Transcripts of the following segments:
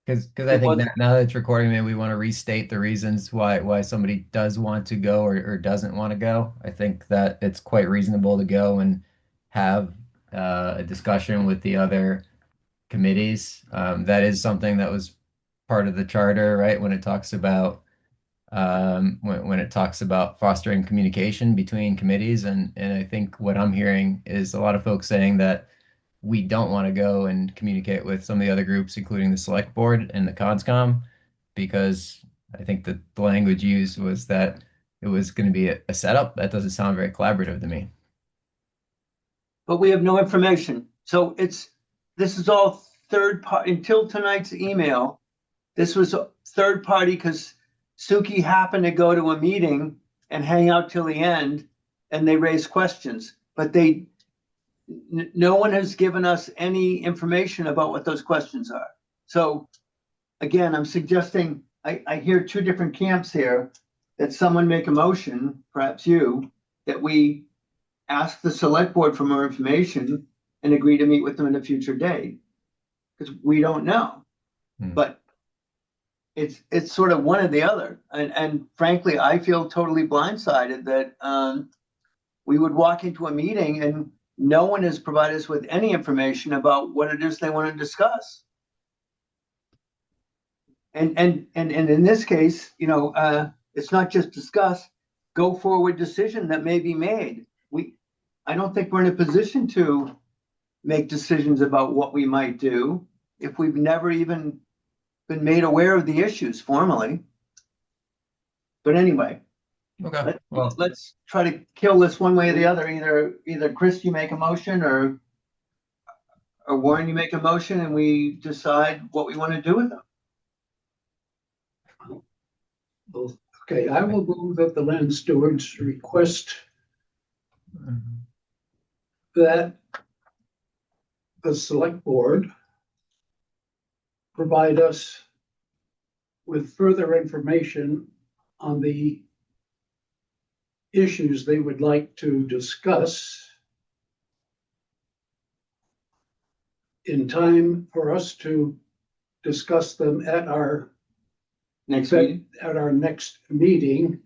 Because I It think was, now that it's recording, maybe we want to restate the reasons why somebody does want to go or doesn't want to go. I think that it's quite reasonable to go and have a discussion with the other committees. That is something that was part of the charter, right? When it talks about when it talks about fostering communication between committees, and I think what I'm hearing is a lot of folks saying that we don't want to go and communicate with some of the other groups, including the select board and the conscom, because I think that the language used was that it was going to be a setup. That doesn't sound very collaborative to me. but we have no information. So this is all third party until tonight's email. This was a third party because Suki happened to go to a meeting and hang out till the end, and they raised questions, but no one has given us any information about what those questions are. So again, I'm suggesting, I hear two different camps here, that someone make a motion, perhaps you, that we ask the select board for more information and agree to meet with them in a future date. Because we don't know, Hmm. but it's sort of one or the other. And frankly, I feel totally blindsided that we would walk into a meeting and no one has provided us with any information about what it is they want to discuss. And in this case, it's not just discuss, go forward decision that may be made. I don't think we're in a position to make decisions about what we might do if we've never even been made aware of the issues formally. But anyway, Okay. let, Well, let's try to kill this one way or the other. Either Chris, you make a motion, or Warren, you make a motion, and we decide what we want to do with them. Okay, I will move that the land stewards request that the select board provide us with further information on the issues they would like to discuss in time for us to discuss them at our Next meeting. next meeting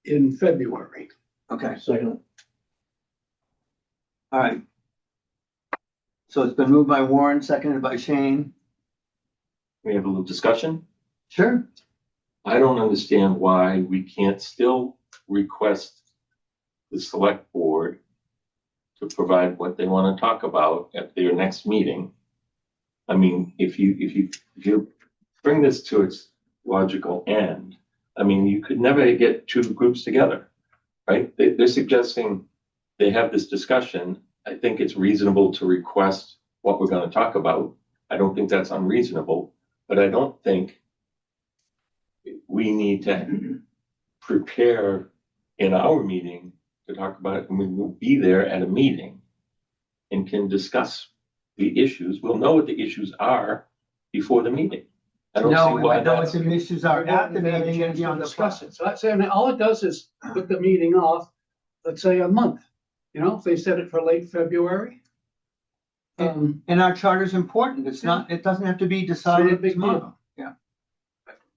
in February. Okay. All right. So it's been moved by Warren, seconded by Shane. We have a little discussion. Sure. I don't understand why we can't still request the select board to provide what they want to talk about at their next meeting. I mean, if you bring this to its logical end, I mean, you could never get two groups together, right? They're suggesting they have this discussion. I think it's reasonable to request what we're going to talk about. I don't think that's unreasonable, but I don't think we need to prepare in our meeting to talk about it, and we will be there at a meeting and can discuss the issues. We'll know what the issues are before the meeting. I don't No, see we why might know what that's. the issues are at the meeting and be on the Discuss it. process. So that's saying all it does is put the meeting off, let's say a month. If they set it for late February. And our charter is important. It doesn't have to be It's not a decided big tomorrow. deal.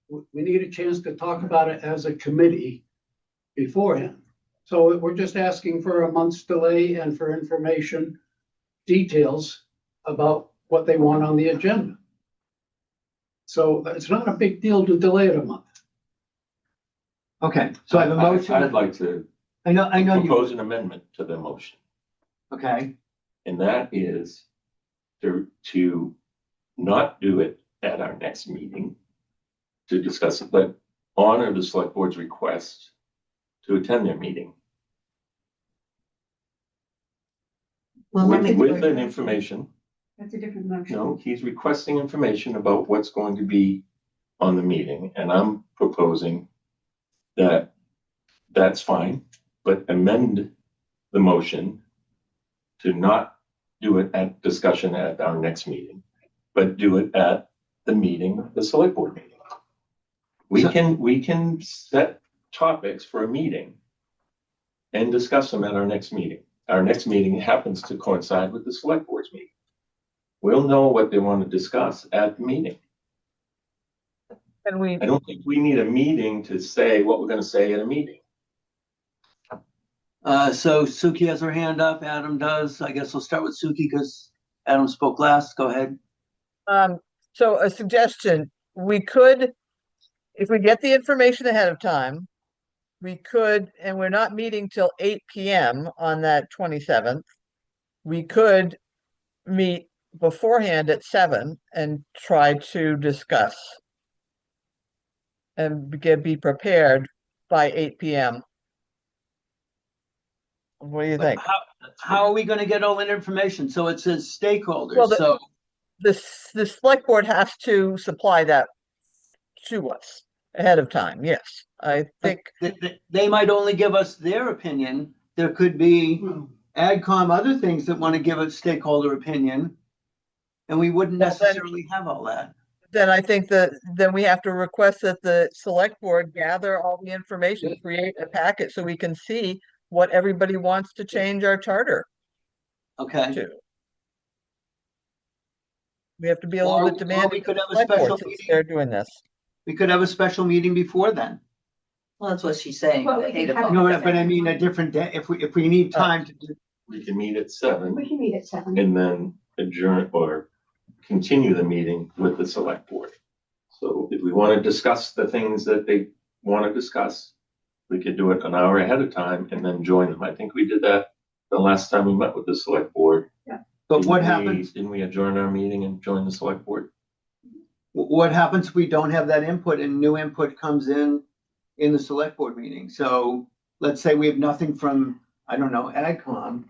Yeah. We need a chance to talk about it as a committee beforehand. So we're just asking for a month's delay and for information, details about what they want on the agenda. So it's not a big deal to delay it a month. Okay, so I have a motion. I'd like to I know you, propose an amendment to the motion, okay, and that is to not do it at our next meeting to discuss it, but honor the select board's request to attend their meeting Well, let me. with an information. That's a different motion. No, he's requesting information about what's going to be on the meeting, and I'm proposing that that's fine, but amend the motion to not do it at discussion at our next meeting, but do it at the meeting, the select board meeting. We can set topics for a meeting and discuss them at our next meeting. Our next meeting happens to coincide with the select board's meeting. we'll know what they want to discuss at the meeting. And we, I don't think we need a meeting to say what we're gonna say at a meeting. So Suki has her hand up, Adam does. I guess we'll start with Suki because Adam spoke last. Go ahead. so a suggestion, we could, if we get the information ahead of time, we could, and we're not meeting till 8 PM on that 27th. We could meet beforehand at 7 and try to discuss and be prepared by 8 PM. What do you think? How are we gonna get all that information? So it says Well, stakeholders, so, The select board has to supply that to us ahead of time, yes. I think, they might only give us their opinion. There could be AdCom, other things that want to give a stakeholder opinion. And we wouldn't Well, then- necessarily have all that. then I think that, then we have to request that the select board gather all the information, create a packet so we can see what everybody wants to change our charter Okay. to. We have to be a Or- little bit or demanding we of could the have a select board special since meeting. they're doing this. We could have a special meeting before then. Well, that's what she's saying. Well, we the can 8 have o'clock. No, but I mean a different day, if we need time to do. We can meet at 7 We can meet at 7. and then adjourn or continue the meeting with the select board. So if we want to discuss the things that they want to discuss, we could do it an hour ahead of time and then join them. I think we did that the last time we met with the select board. But what Didn't we- happens, Didn't we adjourn our meeting and join the select board? what happens if we don't have that input and new input comes in the select board meeting? So let's say we have nothing from, I don't know, AdCom.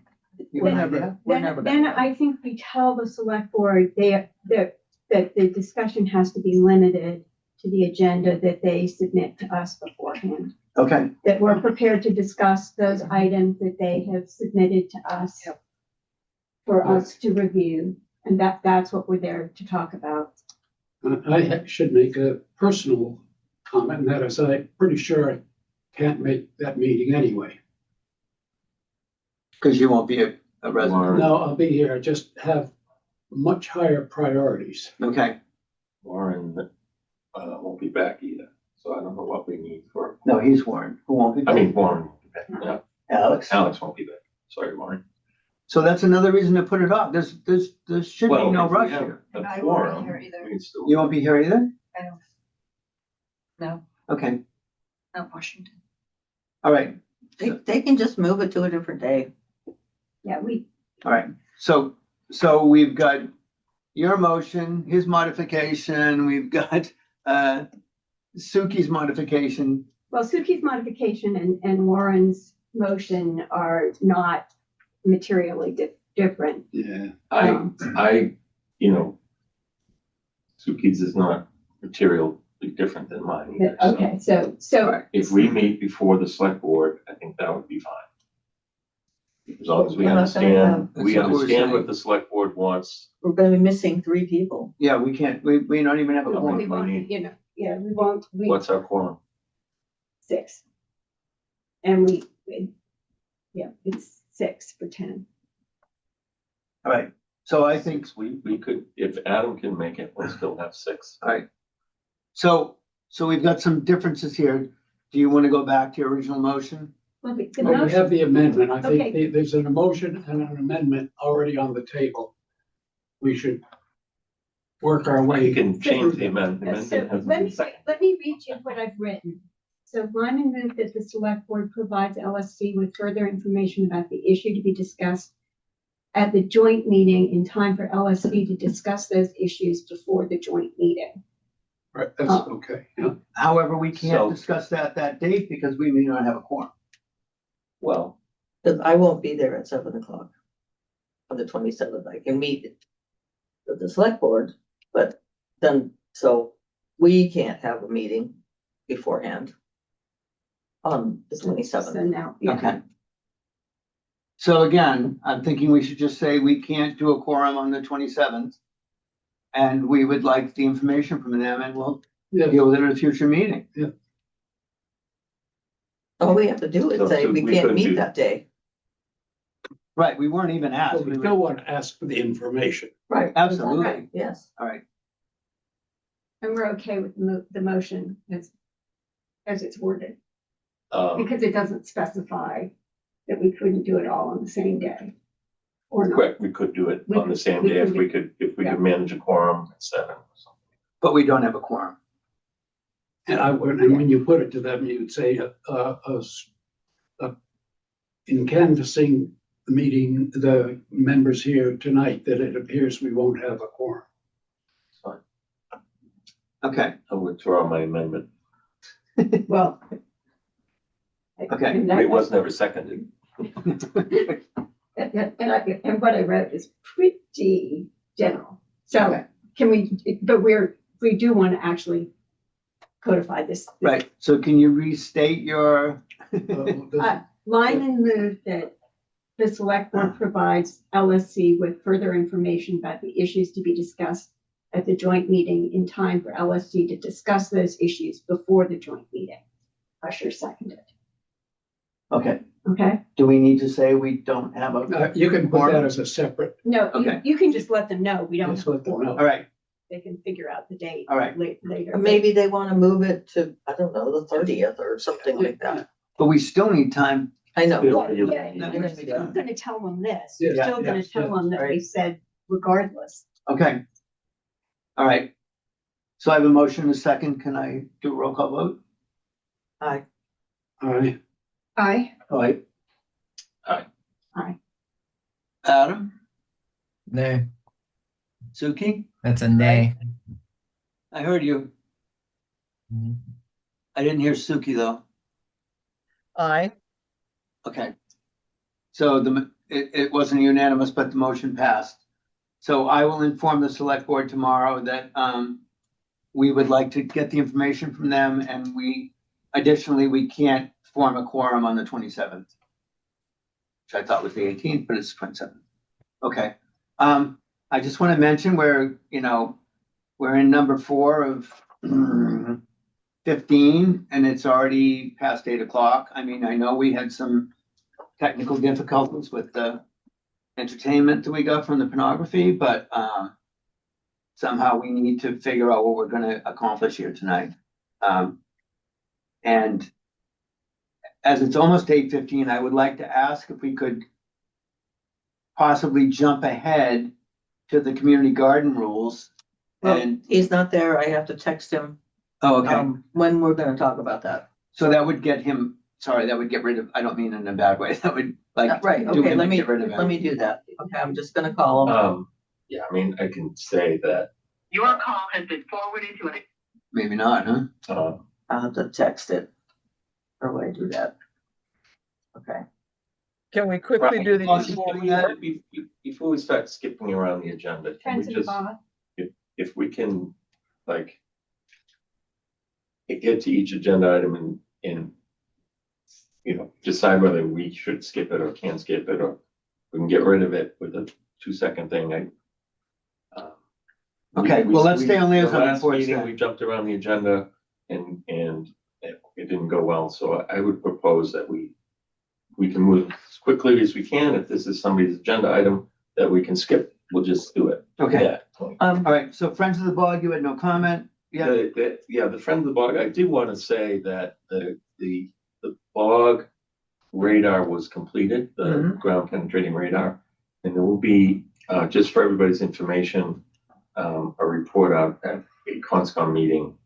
You have an idea? Then I think we tell the select board that the discussion has to be limited to the agenda that they submit to us beforehand. Okay, That we're prepared to discuss those items that they have submitted to us for us to review. And that's what we're there to talk about. I should make a personal comment, and that is, I'm pretty sure I can't make that meeting anyway. because you won't be a resident. No, I'll be here, I just have much higher priorities. Okay, Warren won't be back either, so I don't know what we need for, no, he's Warren, who won't be. I mean, Warren won't be back. Yeah, Alex. Alex won't be back. Sorry, Warren. So that's another reason to put it off. There should be Well, no if we rush have here. a I won't be quorum, here either. we can still. You won't be here either? I don't. No, Okay, not Washington. all right, They can just move it to a different day. Yeah, all right. So we've got your motion, his modification, we've got Suki's modification. well, Suki's modification and Warren's motion are not materially different. Yeah. I, Suki's is not materially different than mine either. so Okay, so If we meet before the select board, I think that would be fine. As long as we We're not gonna understand, have- we That's what we're understand saying. what the select board wants. We're gonna be missing 3 people. Yeah, we can't, we don't even have a Okay. quorum. we won't, yeah, we won't, What's our quorum? 6. And it's 6 for 10. All right, so I think, We could, if Adam can make it, we'll still have 6. all right. So we've got some differences here. Do you want to go back to your original motion? Well, the Well, we motion, have the amendment, I think Okay. there's an motion and an amendment already on the table. We should work our We way. can change the amendment. so Hasn't let been me, seconded. let me read you what I've written. So Lyman moved that the select board provides LSC with further information about the issue to be discussed at the joint meeting in time for LSC to discuss those issues before the joint meeting. Right, that's okay, yeah. However, we So- can't discuss that date because we may not have a quorum. Well, Because I won't be there at 7 o'clock on the 27th. I can meet with the select board, but then, so we can't have a meeting beforehand on the So 27th. now, yeah, Okay. So again, I'm thinking we should just say we can't do a quorum on the 27th. And we would like the information from them and we'll Yeah, deal with it at a future meeting. All we have to do So is say we we can't couldn't meet do- that day. Right, we weren't even asked. But we still want to ask for the information. Right. Absolutely. Right, yes. All right, And we're okay with the motion as it's worded, Um, because it doesn't specify that we couldn't do it all on the same day. Or not. correct, we could do it We on the could- same we day if could- we could, yeah. manage a quorum at 7 or something. but we don't have a quorum. And when you put it to them, you'd say, in canvassing the meeting, the members here tonight, that it appears we won't have a quorum. Okay, I'll withdraw my amendment. Well. Okay. And that- It was never seconded. And what I wrote is pretty general. So can but we do want to actually codify this. right, so can you restate your, Line and move that the select board provides LSC with further information about the issues to be discussed at the joint meeting in time for LSC to discuss those issues before the joint meeting. Usher seconded. okay, Okay? do we need to say we don't have a, You can put that as a separate, No, Okay. you can just let them know we don't just have a let them quorum. know. all right, They can figure out the date. All right. Later. Or maybe they want to move it to, I don't know, the 30th or something like that. but we still need time. I know. Yeah, Well, yeah, I you're know we still do. gonna tell them this. Yeah, You're still gonna yeah, tell them that we right. said regardless. Okay. All right. So I have a motion, a second. Can I do a roll call vote? Aye. Aye. Aye. All right. Aye. Adam, Nay, Suki, that's a nay. I heard you. I didn't hear Suki though. Aye. Okay. So it wasn't unanimous, but the motion passed. So I will inform the select board tomorrow that, we would like to get the information from them and additionally, we can't form a quorum on the 27th. Which I thought was the 18th, but it's 27th. Okay. I just want to mention we're in number 4 of 15 and it's already past 8 o'clock. I mean, I know we had some technical difficulties with the entertainment that we got from the pornography, but somehow we need to figure out what we're going to accomplish here tonight. And as it's almost 8:15, I would like to ask if we could possibly jump ahead to the community garden rules. Well, And, he's not there. I have to text him, oh, okay. when we're gonna talk about that. So that would get him, sorry, that would get rid of, I don't mean in a bad way, that would like. Right, do okay, him let and me, get rid of him. let me do that. Okay, I'm just gonna call him. Yeah, I mean, I can say that, Your call has been forwarded to an Maybe not, huh? I'll have to text it. Or would I do that? Okay, Can we quickly do Well, these? before we start skipping around the agenda, can we Friends and just, Bob. if we can, like, get to each agenda item and decide whether we should skip it or can skip it, or we can get rid of it with a 2-second thing. Okay, well, let's stay on the liaison last before it's meeting, done. we jumped around the agenda and it didn't go well, so I would propose that we can move as quickly as we can. If this is somebody's agenda item that we can skip, we'll just do it. Okay, Yeah. all right, so Friends of the Bog, you had no comment? Yeah, The friend of the bog, I do want to say that the bog radar was completed, the Mhm. ground penetrating radar. And there will be, just for everybody's information, a report out at a CONSCOM meeting,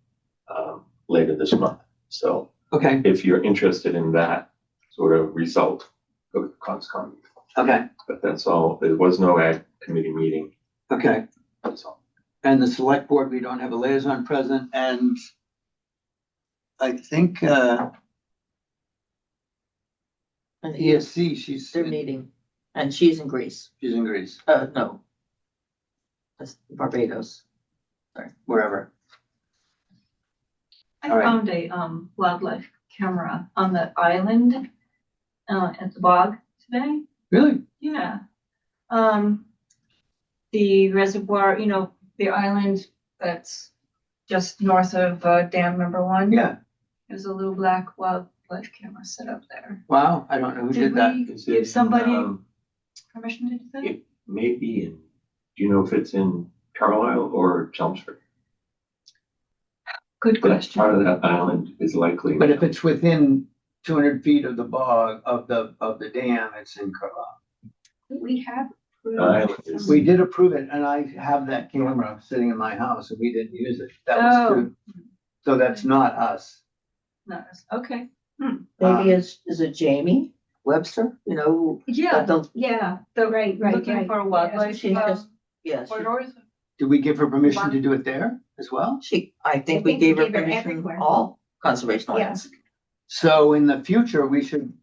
later this month. So okay, if you're interested in that sort of result, go to the CONSCOM. okay, But that's all. There was no ag committee meeting. okay. That's all. And the select board, we don't have a liaison present, and I think, and ESC, she's they're meeting, and she's in Greece. in Greece, No. That's Barbados. wherever. I All right. found a wildlife camera on the island at the bog today. Really? Yeah. The reservoir, the island that's just north of dam number 1. Yeah, There's a little black wildlife camera set up there. wow, I don't know who did that. we give somebody? permission, did you say? It may be in, do you know if it's in Carlisle or Chelmsford? Good But question. part of that island is likely. But if it's within 200 feet of the bog, of the dam, it's in Carlisle. We have. approved Island is- some- We did approve it, and I have that camera sitting in my house, and we didn't use it. That was Oh. good. So that's not us. No, okay. Maybe is it Jamie Webster, you know? Yeah, the- Yeah, the right. looking for wildlife She's just, yeah, corridors. Did we give her permission to do it there as well? I think I we think gave we her gave her permission, everywhere. all conservation Yeah. lands. So in the future, we should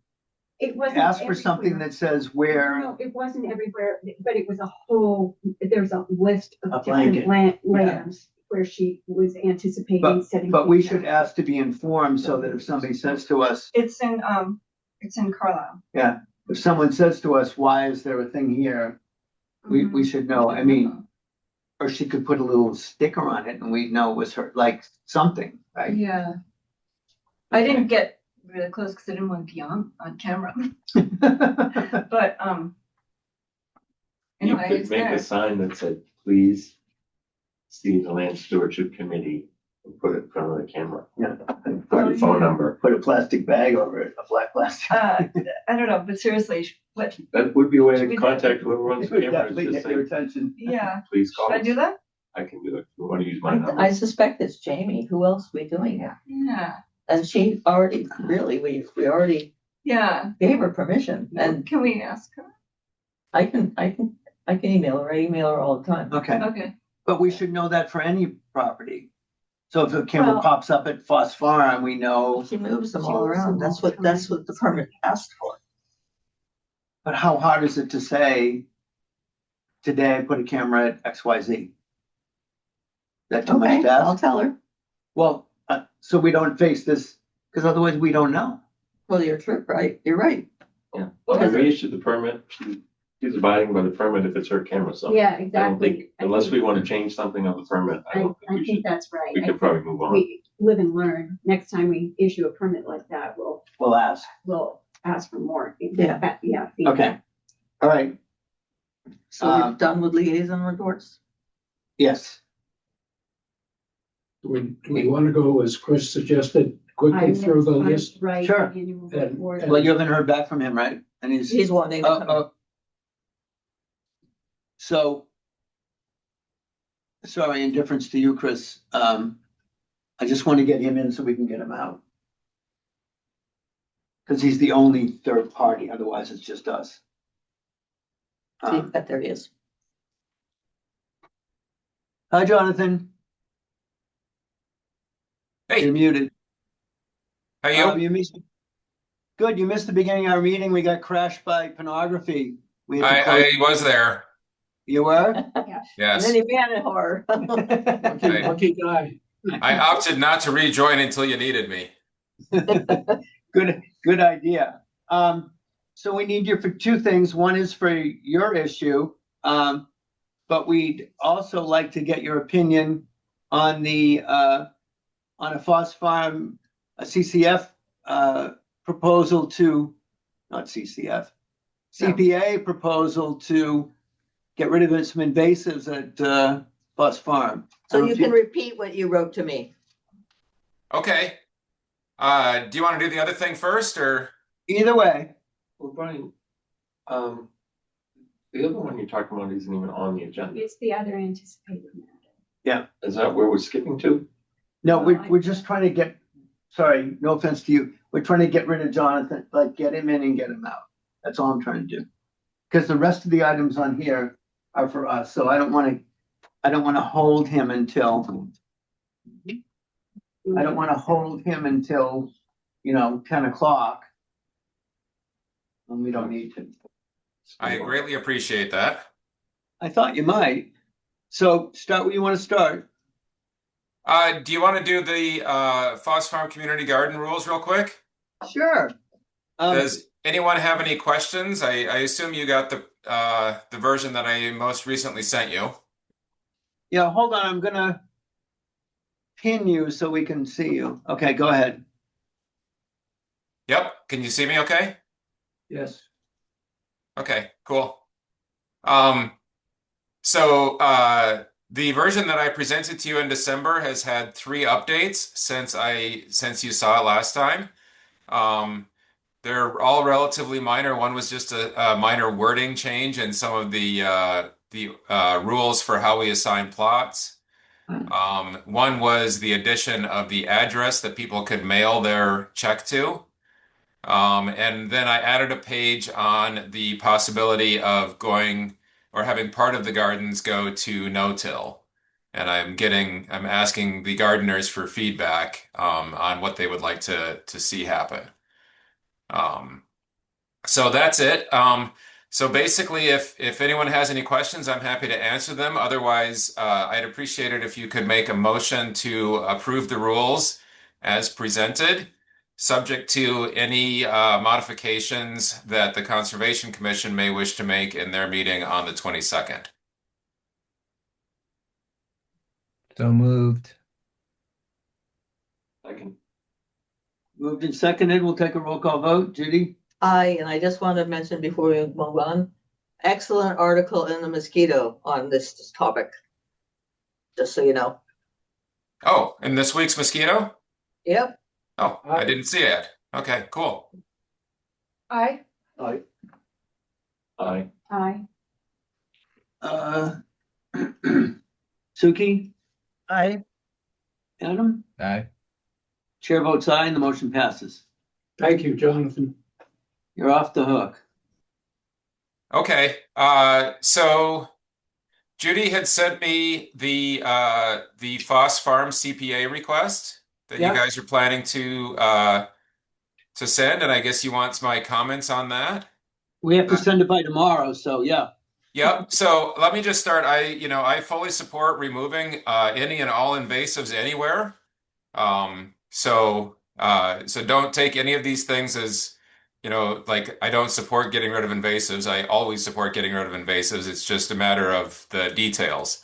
It wasn't. ask for something everywhere. that says where, No, it wasn't everywhere, but it was a whole, there's a list A of different blanket. lands where she was anticipating setting. but we things should up. ask to be informed so that if somebody says to us, It's in Carlisle. if someone says to us, why is there a thing here? We should know. I mean, or she could put a little sticker on it and we'd know it was her, like something, right? Yeah. I didn't get really close because I didn't want to be on camera, but, You anyway, could it's make there. a sign that said, please see the Land Stewardship Committee and put it in front of the camera. Yeah. Put your phone number. Put a plastic bag over it, a black plastic. I don't know, but seriously, what, That would be a way Should to we do- contact whoever runs It the would camera. definitely Just get say, your attention. yeah, please call should I us. do that? I can do it. If you want to use my number. I suspect it's Jamie. Who else are we doing it? Yeah, And she already, really, we already yeah. gave her permission, and Can we ask her? I can email her. I email her all the time. Okay, Okay, but we should know that for any property. So if a camera Well- pops up at Foss Farm, we know, She moves them She all moves around. them That's all what, the that's time. what the permit asked for. but how hard is it to say, today I put a camera at XYZ? That too much Okay, to I'll ask? tell her. Well, so we don't face this, because otherwise we don't know. Well, you're true, right? You're right. Yeah. Well, when we issued the permit, she's abiding by the permit if it's her camera, so. Yeah, I don't exactly. think, unless we want to change something of the permit, I don't think I we think should, that's right. we I could think probably move on. We live and learn. Next time we issue a permit like that, We'll ask. we'll ask for more. Yeah. Yeah. Okay. feedback. All right, So we're done with liaison reports? yes. Do we want to go, as Chris suggested, I quickly through the will list? write Sure. the annual And- report. Well, you haven't heard back from him, right? And He's wanting to come. Oh. So, sorry, in deference to you, Chris, I just want to get him in so we can get him out. Because he's the only third party, otherwise it's just us. See, there he is. Hi, Jonathan, Hey, you're muted. how Oh, you? you missed. Good, you missed the beginning of our meeting. We got crashed by pornography. We had to close. I was there. You were? Yes. Mini man in horror. Hey. Lucky guy. I opted not to rejoin until you needed me. Good idea. So we need you for two things. One is for your issue. But we'd also like to get your opinion on on a Foss Farm, a CCF, proposal to, not CCF, CPA proposal to get rid of some invasives at, Foss Farm. So you can repeat what you wrote to me. Okay. Do you want to do the other thing first, or? Either way, Well, Brian, the other one you're talking about isn't even on the agenda. It's the other anticipated matter. Is that where we're skipping to? no, No, we're just trying to get, sorry, no offense to you. We're trying to get rid of Jonathan, like get him in and get him out. That's all I'm trying to do. Because the rest of the items on here are for us, so I don't want to hold him until, I don't want to hold him until, 10 o'clock. And we don't need to. I greatly appreciate that. I thought you might. So start where you want to start. Do you want to do the Foss Farm Community Garden rules real quick? Sure. Does anyone have any questions? I assume you got the version that I most recently sent you. Yeah, hold on. I'm gonna pin you so we can see you. Okay, go ahead. Yep. Can you see me okay? Yes. Okay, cool. Um, so the version that I presented to you in December has had 3 updates since you saw it last time. Um, they're all relatively minor. One was just a minor wording change in some of the rules for how we assign plots. One was the addition of the address that people could mail their check to. And then I added a page on the possibility of going or having part of the gardens go to no-till. And I'm asking the gardeners for feedback on what they would like to see happen. Um, so that's it. So basically, if anyone has any questions, I'm happy to answer them. Otherwise, I'd appreciate it if you could make a motion to approve the rules as presented, subject to any modifications that the Conservation Commission may wish to make in their meeting on the 22nd. So moved. I can, Moved and seconded. We'll take a roll call vote. Judy? And I just want to mention before we move on, excellent article in the Mosquito on this topic. Just so you know. Oh, and this week's mosquito? Yep. Oh, I didn't see it. Okay, cool. Aye. Aye. I, Aye. Uh, Suki? I, Adam? Aye. Chair votes aye and the motion passes. Thank you, Jonathan. You're off the hook. Okay, so Judy had sent me the Foss Farm CPA request that you Yeah. guys are planning to send, and I guess you want my comments on that. We have to send it by tomorrow, so yeah. Yep. So let me just start. I fully support removing any and all invasives anywhere. So don't take any of these things as, like I don't support getting rid of invasives. I always support getting rid of invasives. It's just a matter of the details.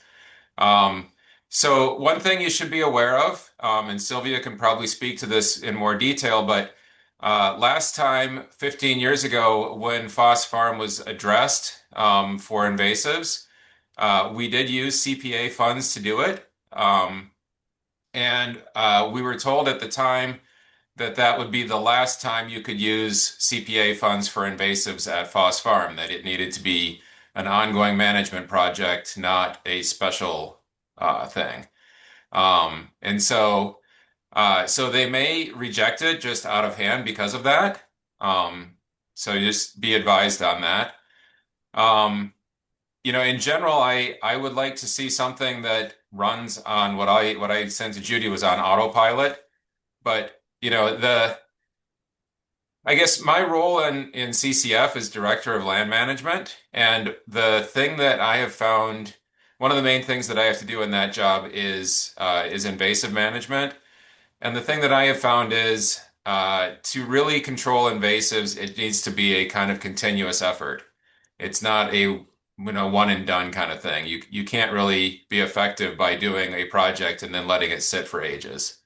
Um, so one thing you should be aware of, and Sylvia can probably speak to this in more detail, but last time, 15 years ago, when Foss Farm was addressed for invasives, we did use CPA funds to do it. And we were told at the time that that would be the last time you could use CPA funds for invasives at Foss Farm, that it needed to be an ongoing management project, not a special thing. And so they may reject it just out of hand because of that. So just be advised on that. Um, in general, I would like to see something that runs on what I sent to Judy was on autopilot. But I guess my role in CCF is Director of Land Management, and the thing that I have found, one of the main things that I have to do in that job is invasive management. And the thing that I have found is to really control invasives, it needs to be a kind of continuous effort. It's not a one and done kind of thing. You can't really be effective by doing a project and then letting it sit for ages.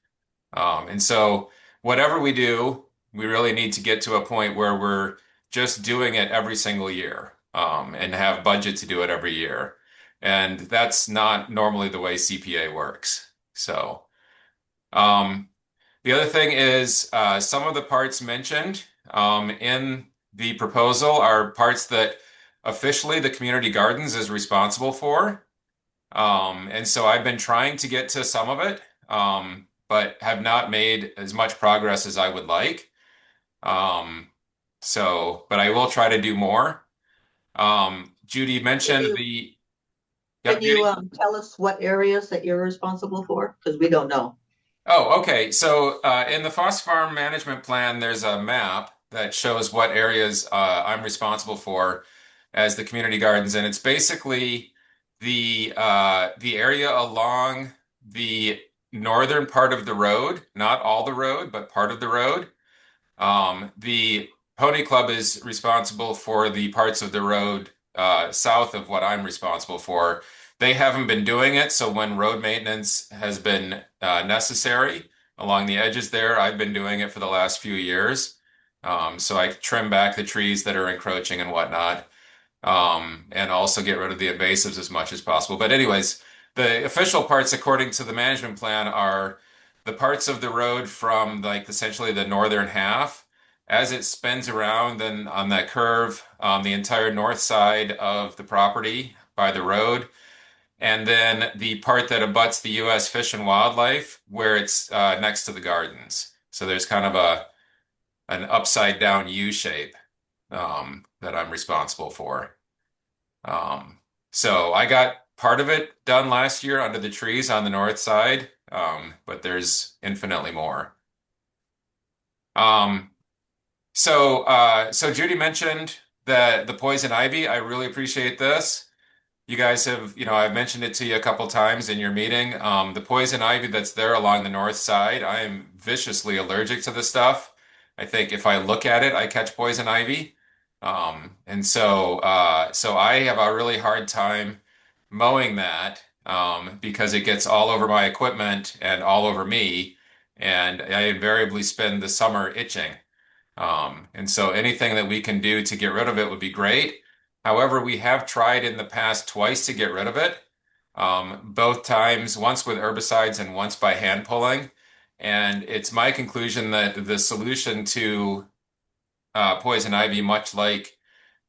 And so whatever we do, we really need to get to a point where we're just doing it every single year, and have budget to do it every year. And that's not normally the way CPA works. So, the other thing is some of the parts mentioned in the proposal are parts that officially the community gardens is responsible for. And so I've been trying to get to some of it, but have not made as much progress as I would like. But I will try to do more. Judy Can mentioned you, the, can yep, you Judy. tell us what areas that you're responsible for? Because we don't know. Oh, okay. So in the Foss Farm Management Plan, there's a map that shows what areas I'm responsible for as the community gardens, and it's basically the area along the northern part of the road, not all the road, but part of the road. The Pony Club is responsible for the parts of the road south of what I'm responsible for. They haven't been doing it, so when road maintenance has been necessary along the edges there, I've been doing it for the last few years. So I trim back the trees that are encroaching and whatnot. and also get rid of the invasives as much as possible. But anyways, the official parts, according to the management plan, are the parts of the road from like essentially the northern half. As it spins around, then on that curve, the entire north side of the property by the road, and then the part that abuts the U.S. Fish and Wildlife, where it's next to the gardens. So there's kind of an upside down U shape that I'm responsible for. Um, so I got part of it done last year under the trees on the north side, but there's infinitely more. Um, so Judy mentioned that the poison ivy. I really appreciate this. You guys have, I've mentioned it to you a couple times in your meeting. The poison ivy that's there along the north side, I am viciously allergic to the stuff. I think if I look at it, I catch poison ivy. So I have a really hard time mowing that because it gets all over my equipment and all over me, and I invariably spend the summer itching. And so anything that we can do to get rid of it would be great. However, we have tried in the past twice to get rid of it. Both times, once with herbicides and once by hand pulling. And it's my conclusion that the solution to poison ivy, much like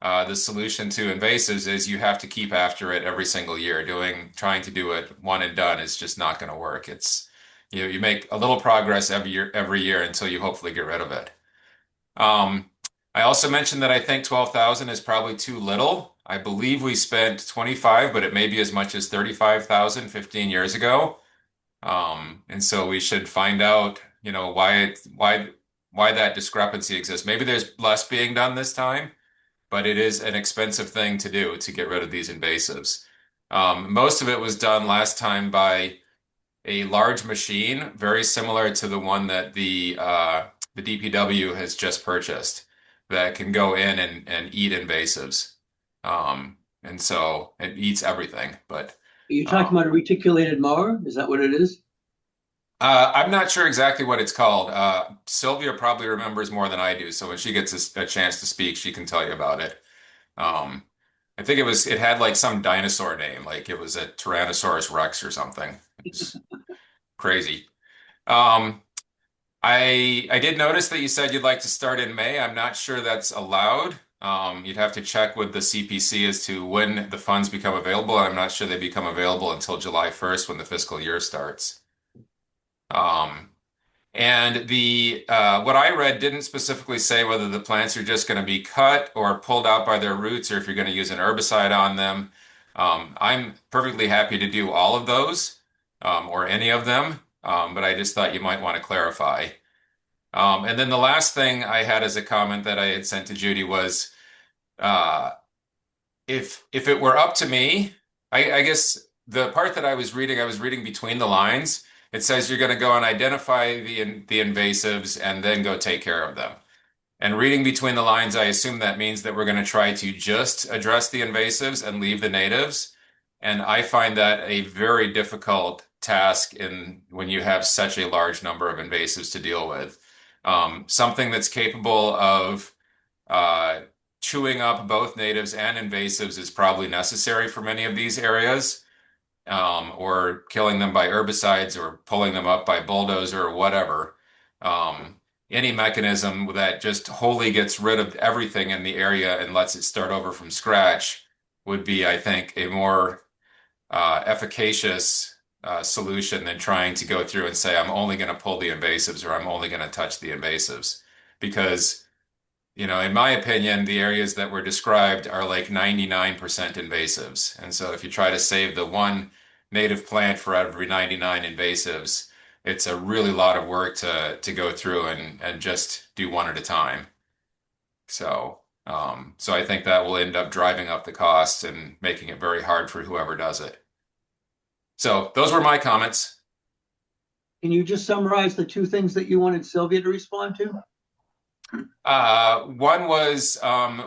the solution to invasives, is you have to keep after it every single year. Trying to do it one and done is just not going to work. You make a little progress every year until you hopefully get rid of it. I also mentioned that I think 12,000 is probably too little. I believe we spent 25, but it may be as much as 35,000 15 years ago. And so we should find out, why that discrepancy exists. Maybe there's less being done this time, but it is an expensive thing to do to get rid of these invasives. Most of it was done last time by a large machine, very similar to the one that the DPW has just purchased, that can go in and eat invasives. And so it eats everything. But Are you talking about a reticulated mower? Is that what it is? I'm not sure exactly what it's called. Sylvia probably remembers more than I do, so when she gets a chance to speak, she can tell you about it. Um, I think it had like some dinosaur name, like it was a Tyrannosaurus Rex or something. It was crazy. Um, I did notice that you said you'd like to start in May. I'm not sure that's allowed. You'd have to check with the CPC as to when the funds become available. I'm not sure they become available until July 1st when the fiscal year starts. Um, and the what I read didn't specifically say whether the plants are just going to be cut or pulled out by their roots, or if you're going to use an herbicide on them. I'm perfectly happy to do all of those, or any of them, but I just thought you might want to clarify. And then the last thing I had as a comment that I had sent to Judy was, uh, if it were up to me, I guess the part that I was reading between the lines. It says you're going to go and identify the invasives and then go take care of them. And reading between the lines, I assume that means that we're going to try to just address the invasives and leave the natives. And I find that a very difficult task when you have such a large number of invasives to deal with. Something that's capable of uh, chewing up both natives and invasives is probably necessary for many of these areas, or killing them by herbicides or pulling them up by bulldozer or whatever. Any mechanism that just wholly gets rid of everything in the area and lets it start over from scratch would be, I think, a more efficacious solution than trying to go through and say, I'm only going to pull the invasives or I'm only going to touch the invasives. Because, in my opinion, the areas that were described are like 99% invasives. And so if you try to save the one native plant for every 99 invasives, it's a really lot of work to go through and just do one at a time. So I think that will end up driving up the cost and making it very hard for whoever does it. So those were my comments. Can you just summarize the two things that you wanted Sylvia to respond to? One was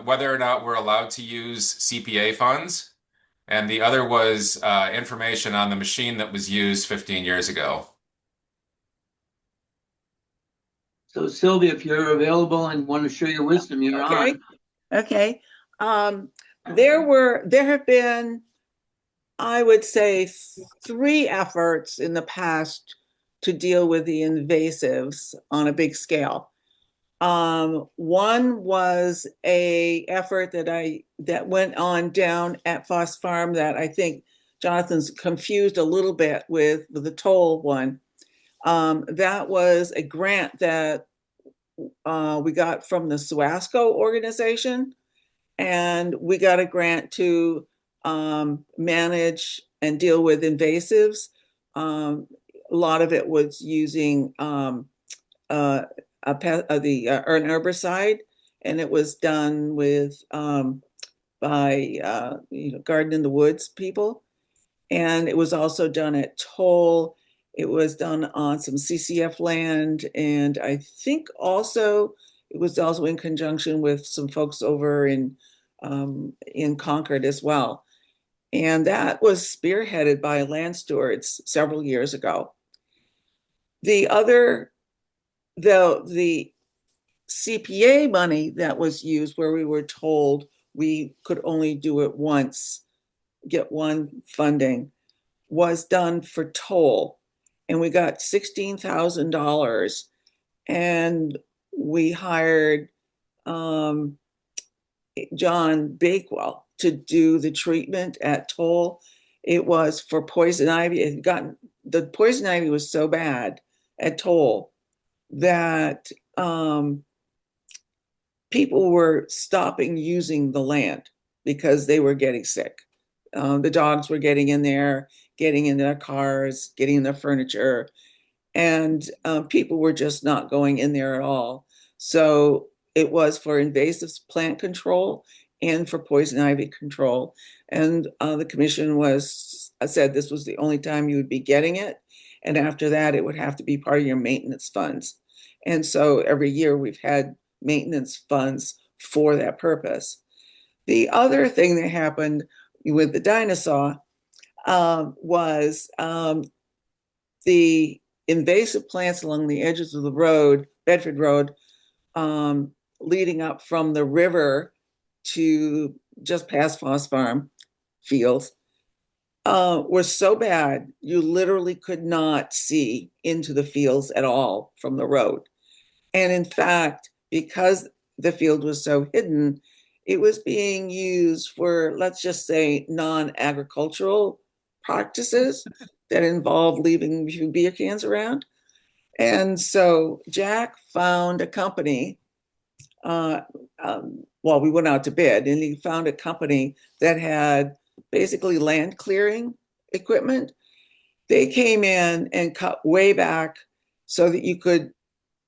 whether or not we're allowed to use CPA funds, and the other was information on the machine that was used 15 years ago. So Sylvia, if you're available and want to share your wisdom, you're Okay. on. Okay. There have been, I would say, 3 efforts in the past to deal with the invasives on a big scale. One was a effort that went on down at Foss Farm that I think Jonathan's confused a little bit with the toll one. That was a grant that we got from the Suasco organization, and we got a grant to manage and deal with invasives. A lot of it was using an herbicide, and it was done with by Garden in the Woods people, and it was also done at Toll. It was done on some CCF land, and I think also it was also in conjunction with some folks over in Concord as well. And that was spearheaded by land stewards several years ago. The other, the CPA money that was used, where we were told we could only do it once, get one funding, was done for toll. And we got $16,000, and we hired John Bakewell to do the treatment at Toll. It was for poison ivy. The poison ivy was so bad at Toll that people were stopping using the land because they were getting sick. The dogs were getting in there, getting in their cars, getting in their furniture, and people were just not going in there at all. So it was for invasive plant control and for poison ivy control. And the commission said this was the only time you would be getting it. And after that, it would have to be part of your maintenance funds. And so every year we've had maintenance funds for that purpose. The other thing that happened with the dinosaur was the invasive plants along the edges of the road, Bedford Road, leading up from the river to just past Foss Farm fields, were so bad you literally could not see into the fields at all from the road. And in fact, because the field was so hidden, it was being used for, let's just say, non-agricultural practices that involve leaving beer cans around. And so Jack found a company, we went out to bid, and he found a company that had basically land clearing equipment. They came in and cut way back so that you could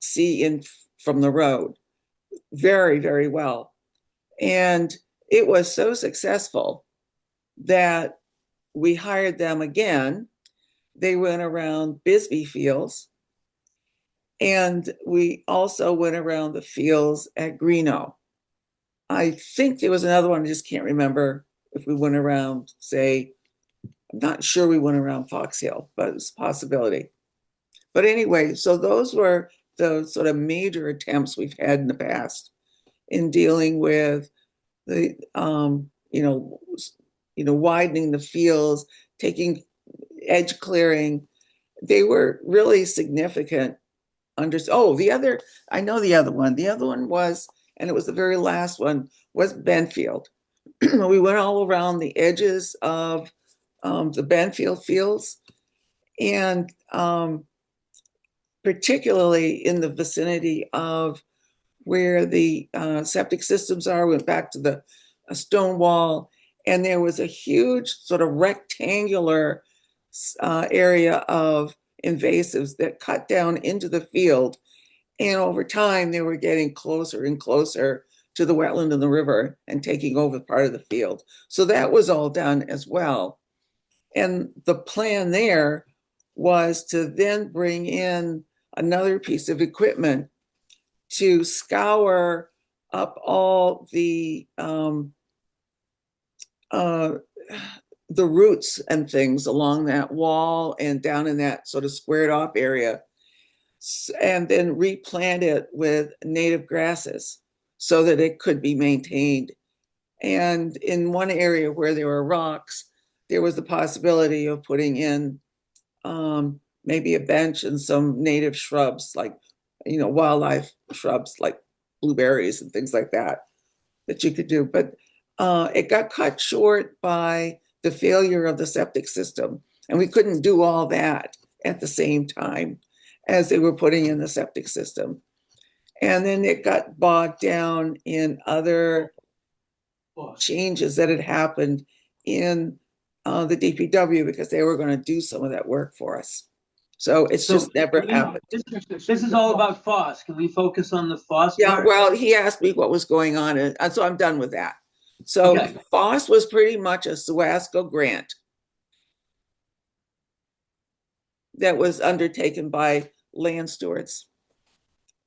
see in from the road very, very well. And it was so successful that we hired them again. They went around Bisbee Fields, and we also went around the fields at Greeno. I think there was another one, I just can't remember if we went around, say, I'm not sure we went around Fox Hill, but it's a possibility. But anyway, so those were the sort of major attempts we've had in the past in dealing with the, widening the fields, taking edge clearing. They were really significant. I know the other one. The other one was, and it was the very last one, was Benfield. We went all around the edges of the Benfield fields, and particularly in the vicinity of where the septic systems are. Went back to the stone wall, and there was a huge sort of rectangular area of invasives that cut down into the field. And over time, they were getting closer and closer to the wetland and the river and taking over part of the field. So that was all done as well. And the plan there was to then bring in another piece of equipment to scour up all the roots and things along that wall and down in that sort of squared off area, and then replant it with native grasses so that it could be maintained And in one area where there were rocks, there was the possibility of putting in maybe a bench and some native shrubs, like, wildlife shrubs like blueberries and things like that you could do. But it got cut short by the failure of the septic system. And we couldn't do all that at the same time as they were putting in the septic system. And then it got bogged down in other changes that had happened in the DPW because they were going to do some of that work for us. So it's just never happened. This is all about FOSS. Can we focus on the FOSS Yeah, part? well, he asked me what was going on, and so I'm done with that. So Okay. FOSS was pretty much a Suasco grant that was undertaken by land stewards.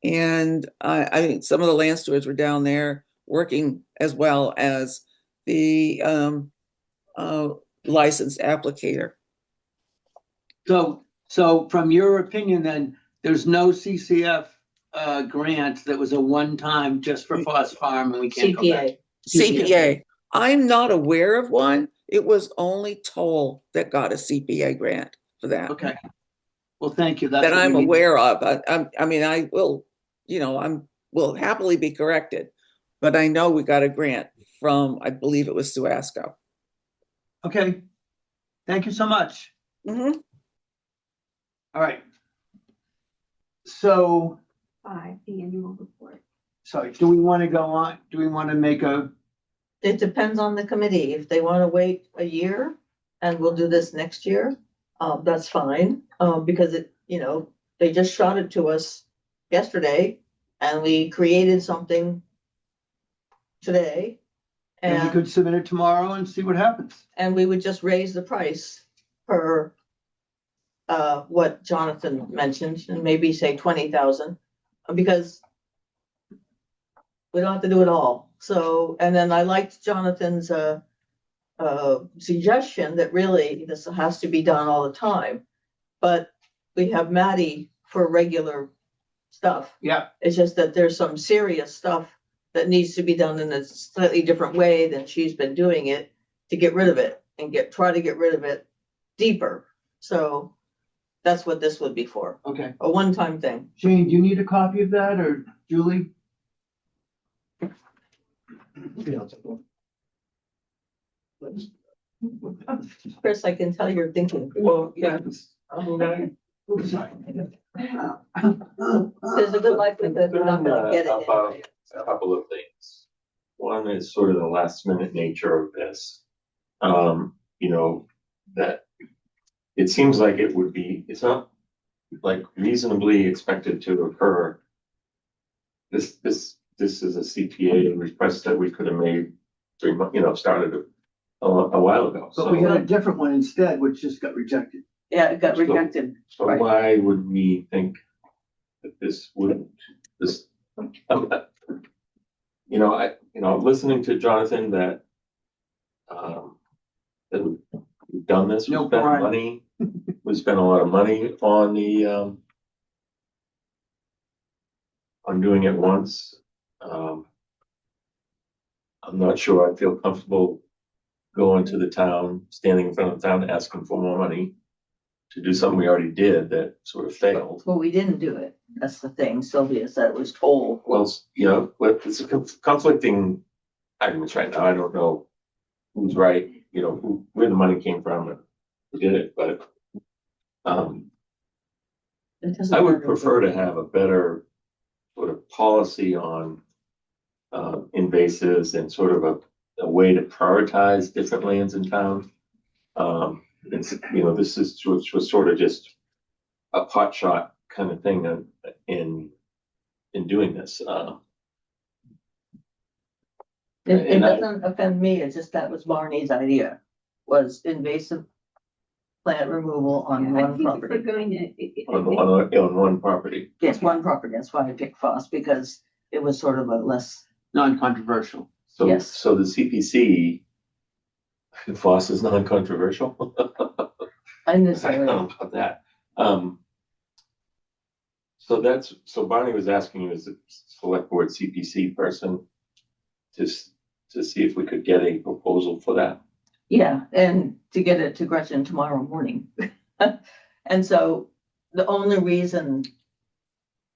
And I mean, some of the land stewards were down there working as well as the licensed applicator. So from your opinion, then, there's no CCF grant that was a one-time just for FOSS Farm, and we can't go back. CPA. I'm not aware of one. It was only Toll that got a CPA grant for that. Okay. Well, thank you. That's That what I'm we need. aware of. I mean, I will, will happily be corrected, but I know we got a grant from, I believe it was Suasco. Okay. Thank you so much. Mhm. All right. So, 5, the annual report. sorry, do we want to go on? Do we want to make a, It depends on the committee. If they want to wait a year and we'll do this next year, that's fine. Because they just shot it to us yesterday and we created something today. and we could submit it tomorrow and see what happens? And we would just raise the price per what Jonathan mentioned, and maybe say 20,000, because we don't have to do it all. So, and then I liked Jonathan's suggestion that really this has to be done all the time. But we have Maddie for regular stuff. Yeah. It's just that there's some serious stuff that needs to be done in a slightly different way than she's been doing it to get rid of it and try to get rid of it deeper. So that's what this would be for, Okay. a one-time thing. Jane, do you need a copy of that, or Julie? Chris, I can tell you're thinking. Well, yeah, There's a good likelihood you're not gonna get it About anyway. a couple of things. One is sort of the last minute nature of this. That it seems like it's not like reasonably expected to occur. This is a CPA request that we could have made started a while ago. But we had a different one instead, which just got rejected. Yeah, it got rejected. So Right. why would we think that listening to Jonathan that we've done this, we No, spent Brian. money, we spent a lot of money on on doing it once. I'm not sure I feel comfortable going to the town, standing in front of the town, asking for more money to do something we already did that sort of failed. Well, we didn't do it. That's the thing. Sylvia said it was told. Well, it's a conflicting arguments right now. I don't know who's right, where the money came from and who did it, but It doesn't I would matter. prefer to have a better sort of policy on invasives and sort of a way to prioritize different lands in town. This was sort of just a pot shot kind of thing in doing this. It doesn't offend me. It's just that was Barney's idea, was invasive plant removal on I one think if we're property. going to, on one property. Yes, one property. That's why I picked Foss, because it was sort of a less, Non-controversial. So, Yes. so the CPC, FOSS is non-controversial. in this I don't know area. about that. So Barney was asking you as a select board CPC person to to see if we could get a proposal for that. Yeah, and to get it to Gretchen tomorrow morning. And so the only reason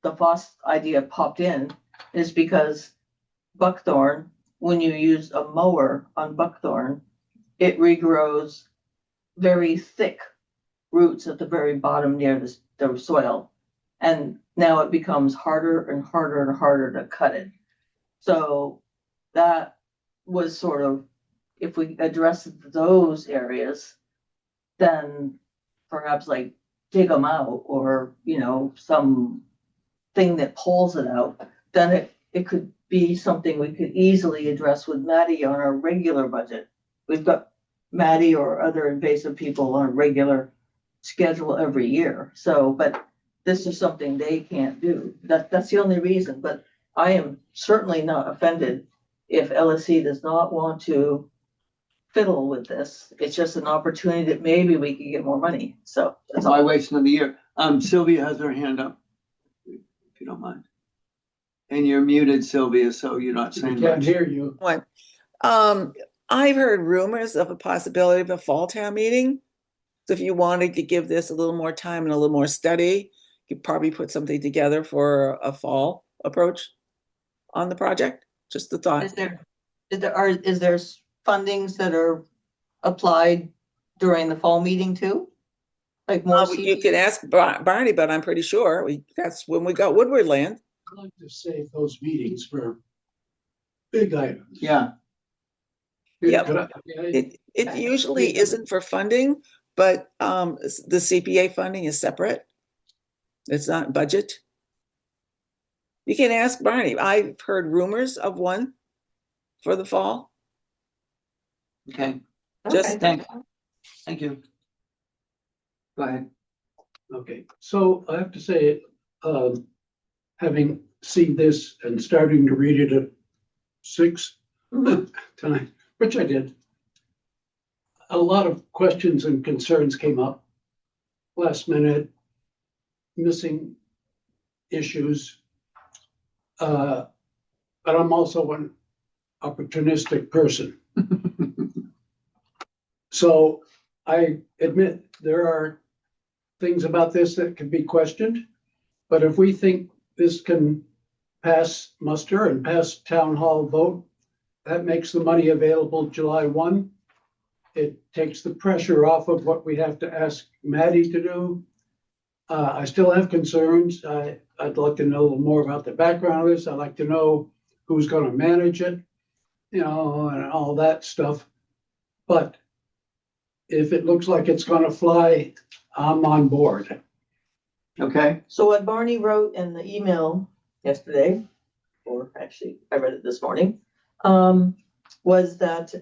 the FOSS idea popped in is because buckthorn, when you use a mower on buckthorn, it regrows very thick roots at the very bottom near the soil. And now it becomes harder and harder and harder to cut it. So that was sort of, if we address those areas, then perhaps like dig them out, or, some thing that pulls it out, then it could be something we could easily address with Maddie on our regular budget. We've got Maddie or other invasive people on a regular schedule every year. So, but this is something they can't do. That's the only reason, but I am certainly not offended if LSC does not want to fiddle with this. It's just an opportunity that maybe we could get more money. So that's all. Why waste another year? Sylvia has her hand up, if you don't mind. And you're muted, Sylvia, so you're not We saying can't much. hear you. One, I've heard rumors of a possibility of a fall town meeting. So if you wanted to give this a little more time and a little more study, you could probably put something together for a fall approach on the project. Just a thought. Is there fundings that are applied during the fall meeting too? Like more You can ask Barney, but I'm pretty sure that's when we got Woodward land. I'd like to save those meetings for big items. Yeah, Yeah. Could I- It usually isn't for funding, but the CPA funding is separate. It's not budget. You can ask Barney. I've heard rumors of one for the fall. okay, Just thank you. Go ahead. Okay, so I have to say, having seen this and starting to read it at 6 tonight, which I did, a lot of questions and concerns came up last minute, missing issues. But I'm also an opportunistic person. So I admit there are things about this that can be questioned, but if we think this can pass muster and pass town hall vote, that makes the money available July 1. It takes the pressure off of what we have to ask Maddie to do. I still have concerns. I'd like to know a little more about the background of this. I'd like to know who's going to manage it, and all that stuff. But if it looks like it's going to fly, I'm on board. Okay, So what Barney wrote in the email yesterday, or actually I read it this morning, was that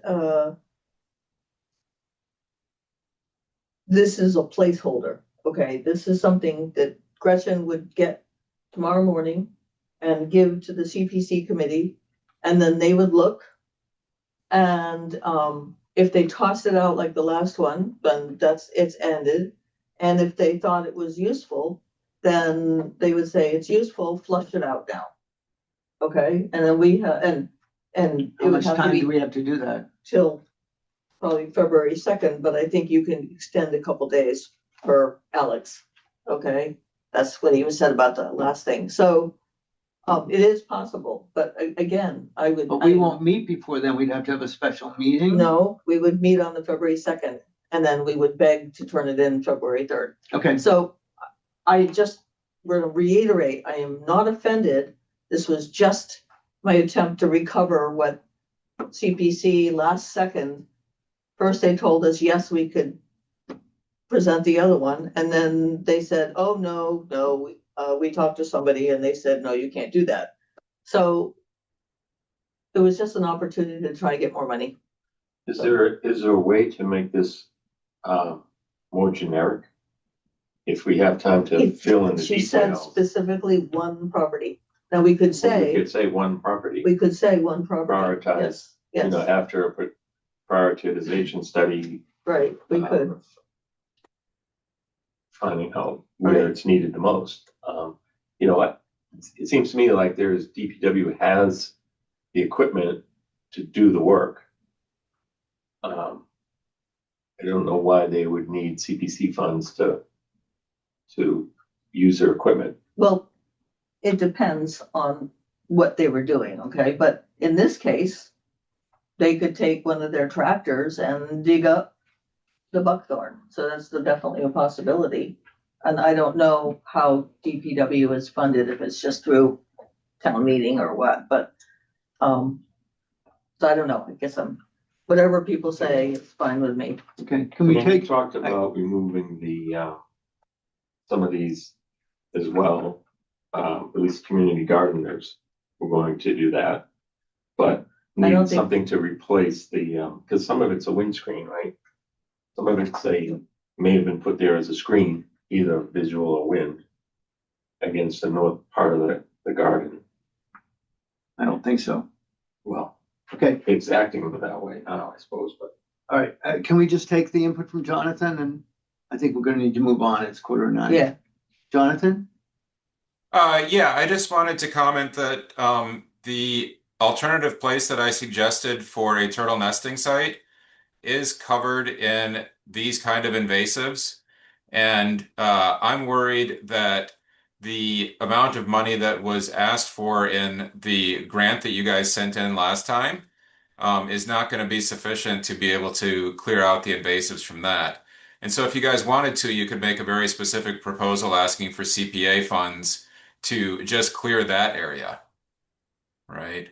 this is a placeholder. Okay, this is something that Gretchen would get tomorrow morning and give to the CPC committee, and then they would look. And if they tossed it out like the last one, then it's ended. And if they thought it was useful, then they would say it's useful, flush it out now. Okay, and then we have, and it how would much have to time do be we have to do that? till probably February 2nd, but I think you can extend a couple days for Alex. Okay, that's what he was said about the last thing. So it is possible, but again, I would. But we won't meet before then. We'd have to have a special meeting. No, we would meet on the February 2nd, and then we would beg to turn it in February 3rd. Okay, So I just want to reiterate, I am not offended. This was just my attempt to recover what CPC last second. First, they told us, yes, we could present the other one. And then they said, oh, no, we talked to somebody and they said, no, you can't do that. So it was just an opportunity to try to get more money. Is there a way to make this more generic? If we have time to fill in the She said details. specifically one property. Now, we could We say, could say one property, one property. prioritize, Yes, yes, after a prioritization study. right, we could. Finding out where Right. it's needed the most. It seems to me like DPW has the equipment to do the work. I don't know why they would need CPC funds to use their equipment. Well, it depends on what they were doing, okay? But in this case, they could take one of their tractors and dig up the buckthorn. So that's definitely a possibility. And I don't know how DPW is funded, if it's just through town meeting or what, but, so I don't know. I guess whatever people say, it's fine with me. Okay, can we take, talked about removing the, some of these as well. At least community gardeners were going to do that. But I don't need think- something to replace the, because some of it's a windscreen, right? Some of it's may have been put there as a screen, either visual or wind, against the north part of the garden. I don't think so. Well, Okay, it's acting that way now, I suppose, but. all right, can we just take the input from Jonathan, and I think we're gonna need to move on, it's 8:45. Yeah, Jonathan? Yeah, I just wanted to comment that the alternative place that I suggested for a turtle nesting site is covered in these kind of invasives. And I'm worried that the amount of money that was asked for in the grant that you guys sent in last time is not going to be sufficient to be able to clear out the invasives from that. And so if you guys wanted to, you could make a very specific proposal asking for CPA funds to just clear that area, right?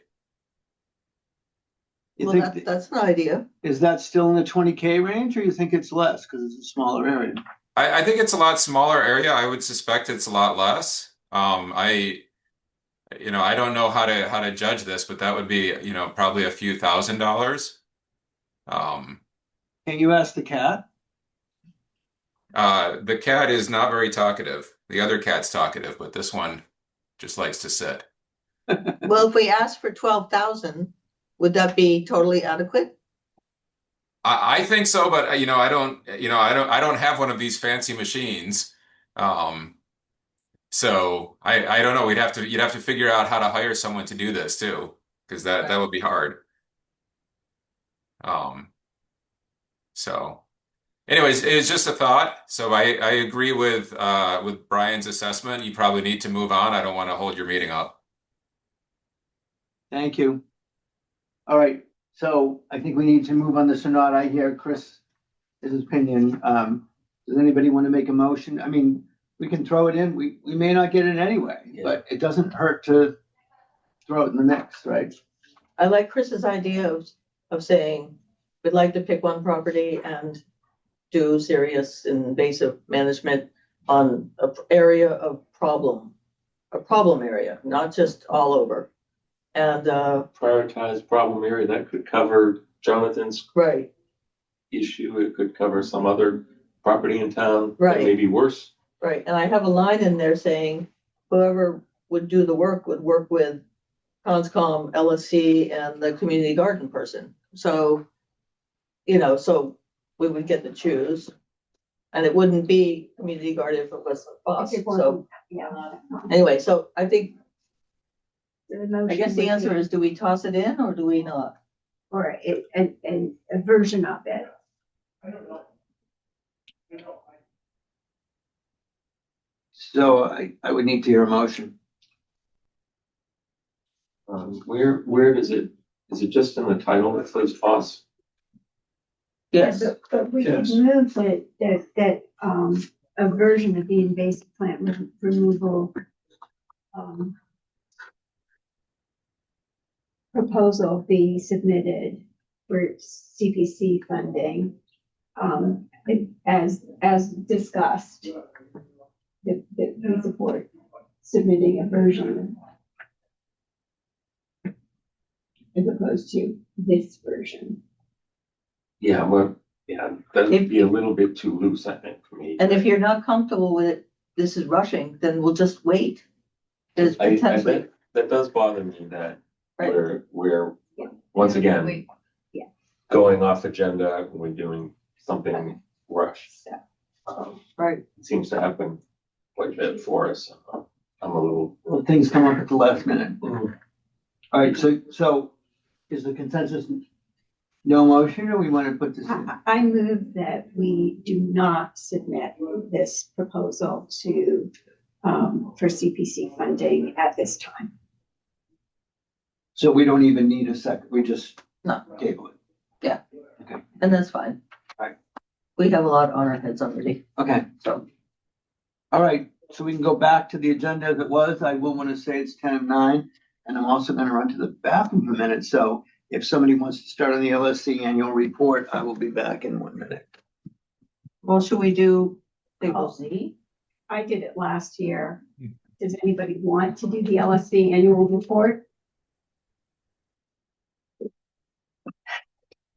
You well, think, that's an idea. is that still in the 20K range, or you think it's less because it's a smaller area? I think it's a lot smaller area. I would suspect it's a lot less. I don't know how to judge this, but that would be, probably a few $1,000s. Can you ask the cat? The cat is not very talkative. The other cat's talkative, but this one just likes to sit. Well, if we ask for 12,000, would that be totally adequate? I think so, but I don't have one of these fancy machines. So I don't know. You'd have to figure out how to hire someone to do this too, because that would be hard. So anyways, it was just a thought. So I agree with Brian's assessment. You probably need to move on. I don't want to hold your meeting up. Thank you. All right, so I think we need to move on this or not. I hear Chris, his opinion. Does anybody want to make a motion? I mean, we can throw it in. We may not get it anyway, but it doesn't hurt to throw it in the mix, right? I like Chris's idea of saying, we'd like to pick one property and do serious invasive management on a area of problem, a problem area, not just all over. And, Prioritize problem area, that could cover Jonathan's right, issue, it could cover some other property in town that Right. may be worse. right. And I have a line in there saying, whoever would do the work would work with Conscom, LSC, and the community garden person. So, so we would get to choose. And it wouldn't be community garden if it was us. So anyway, so I think, I guess the answer is, do we toss it in or do we not? Or a version of it. So I would need to hear a motion. Where is it just in the title that says FOSS? Yes, But we could Yes. move that a version of the invasive plant removal proposal be submitted for CPC funding, as discussed. That we support submitting a version as opposed to this version. Yeah, well, yeah, that'd be a little bit too loose, I think, for me. and if you're not comfortable with it, this is rushing, then we'll just wait. There's I potentially, think that does bother me that Right. we're once again Yeah. going off agenda and we're doing something rushed. right, It seems to happen quite a bit for us. I'm a little. Well, things come up at the last minute. Mhm. All right, so Is the consensus no motion, or we want to put this in? I move that we do not submit this proposal to, for CPC funding at this time. So we don't even need a second, we just No, table it. and that's fine. Right. We have a lot on our heads already, Okay, so. all right, so we can go back to the agenda as it was. I will want to say it's 10:09, and I'm also going to run to the bathroom for a minute. So if somebody wants to start on the LSC annual report, I will be back in 1 minute. Well, should we do table Z? I did it last year. Does anybody want to do the LSC annual report?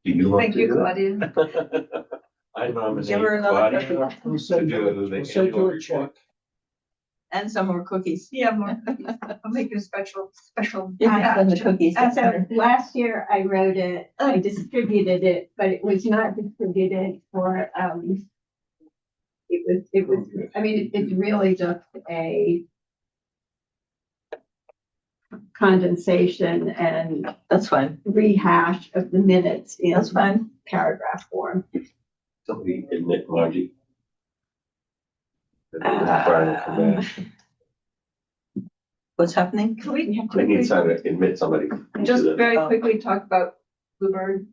Do you want Thank to you, do Claudia. that? I nominate Give her another Claudia cookie. We'll to send you, do the we'll send annual you a report. check. And some more cookies. Yeah, more cookies. I'll make you a special. You can send the cookies. So last year I wrote it, I distributed it, but it was not distributed for, it was, I mean, it's really just a condensation and That's fine. rehash of the minutes in That's fine. paragraph form. Somebody admit Margie. What's happening? Can we They need somebody to admit somebody. just into the- very quickly talk about Bluebird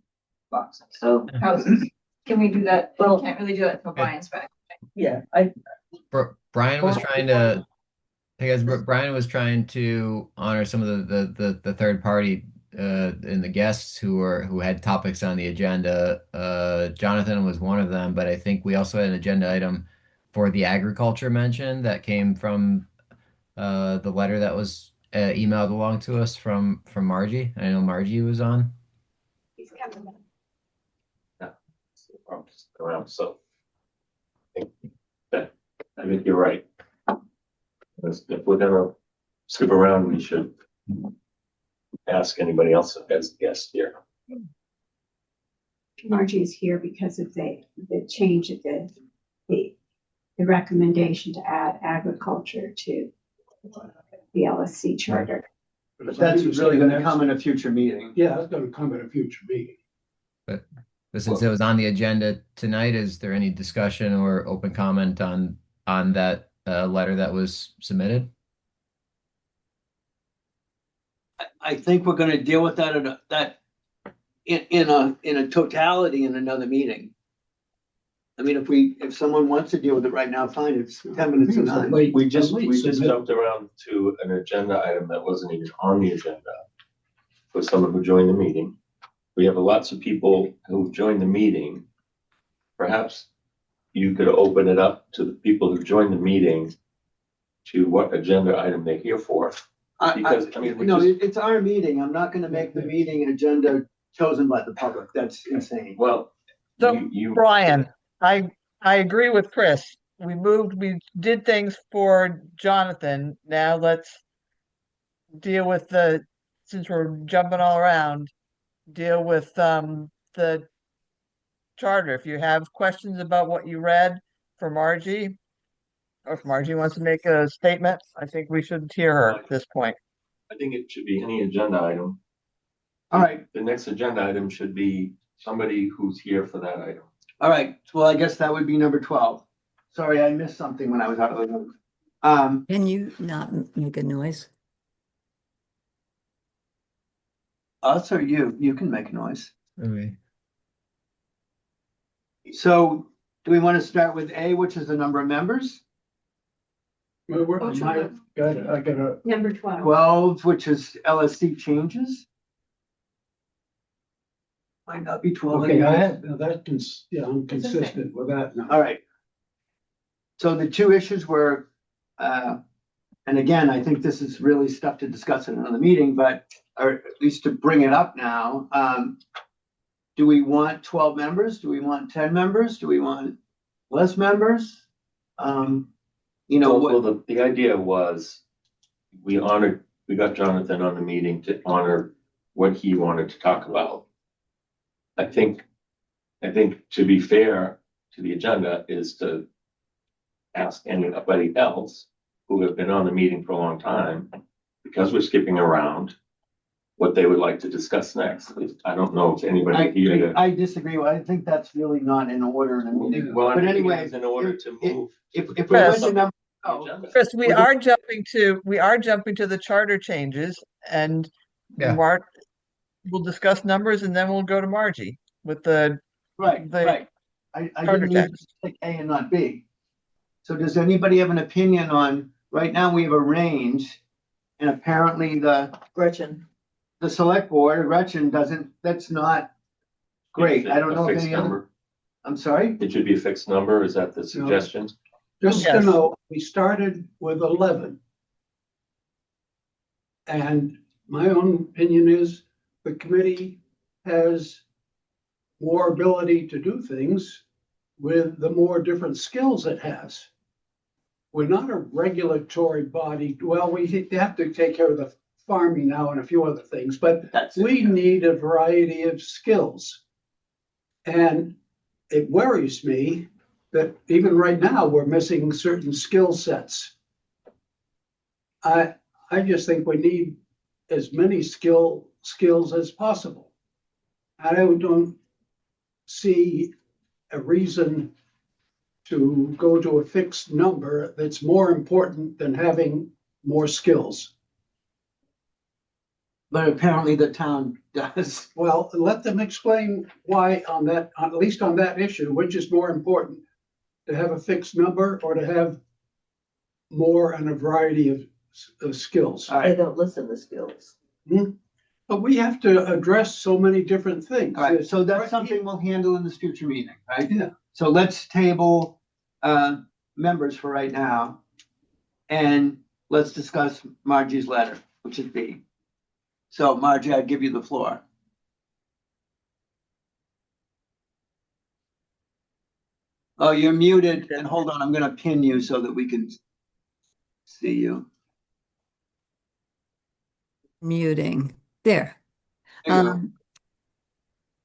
boxes, So, houses? Can we do that? Well- Can't really do that until Brian's back. yeah, Brian was trying to, I guess Brian was trying to honor some of the third party and the guests who had topics on the agenda. Jonathan was one of them, but I think we also had an agenda item for the agriculture mention that came from the letter that was emailed along to us from Margie. I know Margie was on. He's coming back. Around, so. I think you're right. If we're gonna skip around, we should ask anybody else as a guest here. Margie is here because of the change of the recommendation to add agriculture to the LSC charter. But that's really going to come in a future meeting. Yeah, it's gonna come at a future meeting. But since it was on the agenda tonight, is there any discussion or open comment on that letter that was submitted? I think we're going to deal with that in a totality in another meeting. I mean, if someone wants to deal with it right now, fine, it's 10 minutes of time. We just jumped around to an agenda item that wasn't even on the agenda for someone who joined the meeting. We have lots of people who joined the meeting. Perhaps you could open it up to the people who joined the meeting to what agenda item they're here for. Because, I mean, It's our meeting. I'm not going to make the meeting agenda chosen by the public. That's insane. well, So, you. Brian, I agree with Chris. We did things for Jonathan. Now let's deal with since we're jumping all around, deal with the charter. If you have questions about what you read for Margie, or if Margie wants to make a statement, I think we should hear her at this point. I think it should be any agenda item. All right. The next agenda item should be somebody who's here for that item. All right. Well, I guess that would be number 12. Sorry, I missed something when I was out of the room. Can you not make a noise? Us or you? You can make noise. Okay. So do we want to start with A, which is the number of members? I gotta, Number 12. 12, which is LSC changes? Might not be 12. okay, anyway. I'm consistent with that now. All right. So the two issues were, and again, I think this is really stuff to discuss in another meeting, but or at least to bring it up now. Do we want 12 members? Do we want 10 members? Do we want less members? Well, the idea was we got Jonathan on the meeting to honor what he wanted to talk about. I think to be fair to the agenda is to ask anybody else who have been on the meeting for a long time, because we're skipping around, what they would like to discuss next. I don't know if anybody here to. I disagree. I think that's really not in order in a meeting. Well, But I think it anyway, is in order to move. if we Chris. went to number, Chris, we We're are jumping to the charter changes, and Yeah. we'll discuss numbers and then we'll go to Margie with the right. I charter didn't leave text. like A and not B. So does anybody have an opinion on, right now we have a range, and apparently the Gretchen, select board, Gretchen doesn't, that's not great. I don't know if Fixed any other, number. I'm sorry? It should be a fixed number. Is that the suggestion? Just to Yes. know, we started with 11. And my own opinion is the committee has more ability to do things with the more different skills it has. We're not a regulatory body. Well, we have to take care of the farming now and a few other things, but we need a variety of skills. And it worries me that even right now, we're missing certain skill sets. I just think we need as many skills as possible. I don't see a reason to go to a fixed number that's more important than having more skills. But apparently the town does. Well, let them explain why on that, at least on that issue, which is more important, to have a fixed number or to have more and a variety of skills. All they right, don't listen to skills. But we have to address so many different things. all right. So that's something we'll handle in this future meeting, right? Yeah. So let's table members for right now. And let's discuss Margie's letter, which is B. So Margie, I give you the floor. Oh, you're muted. And hold on, I'm gonna pin you so that we can see you. Muting. There. There you go.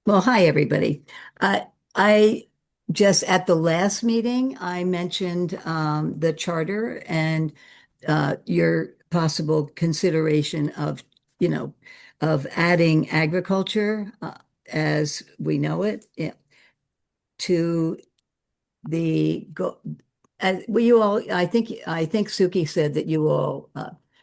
Well, hi, everybody. I just at the last meeting, I mentioned the charter and your possible consideration of, of adding agriculture as we know it to the go. Well, you all, I think Suki said that you all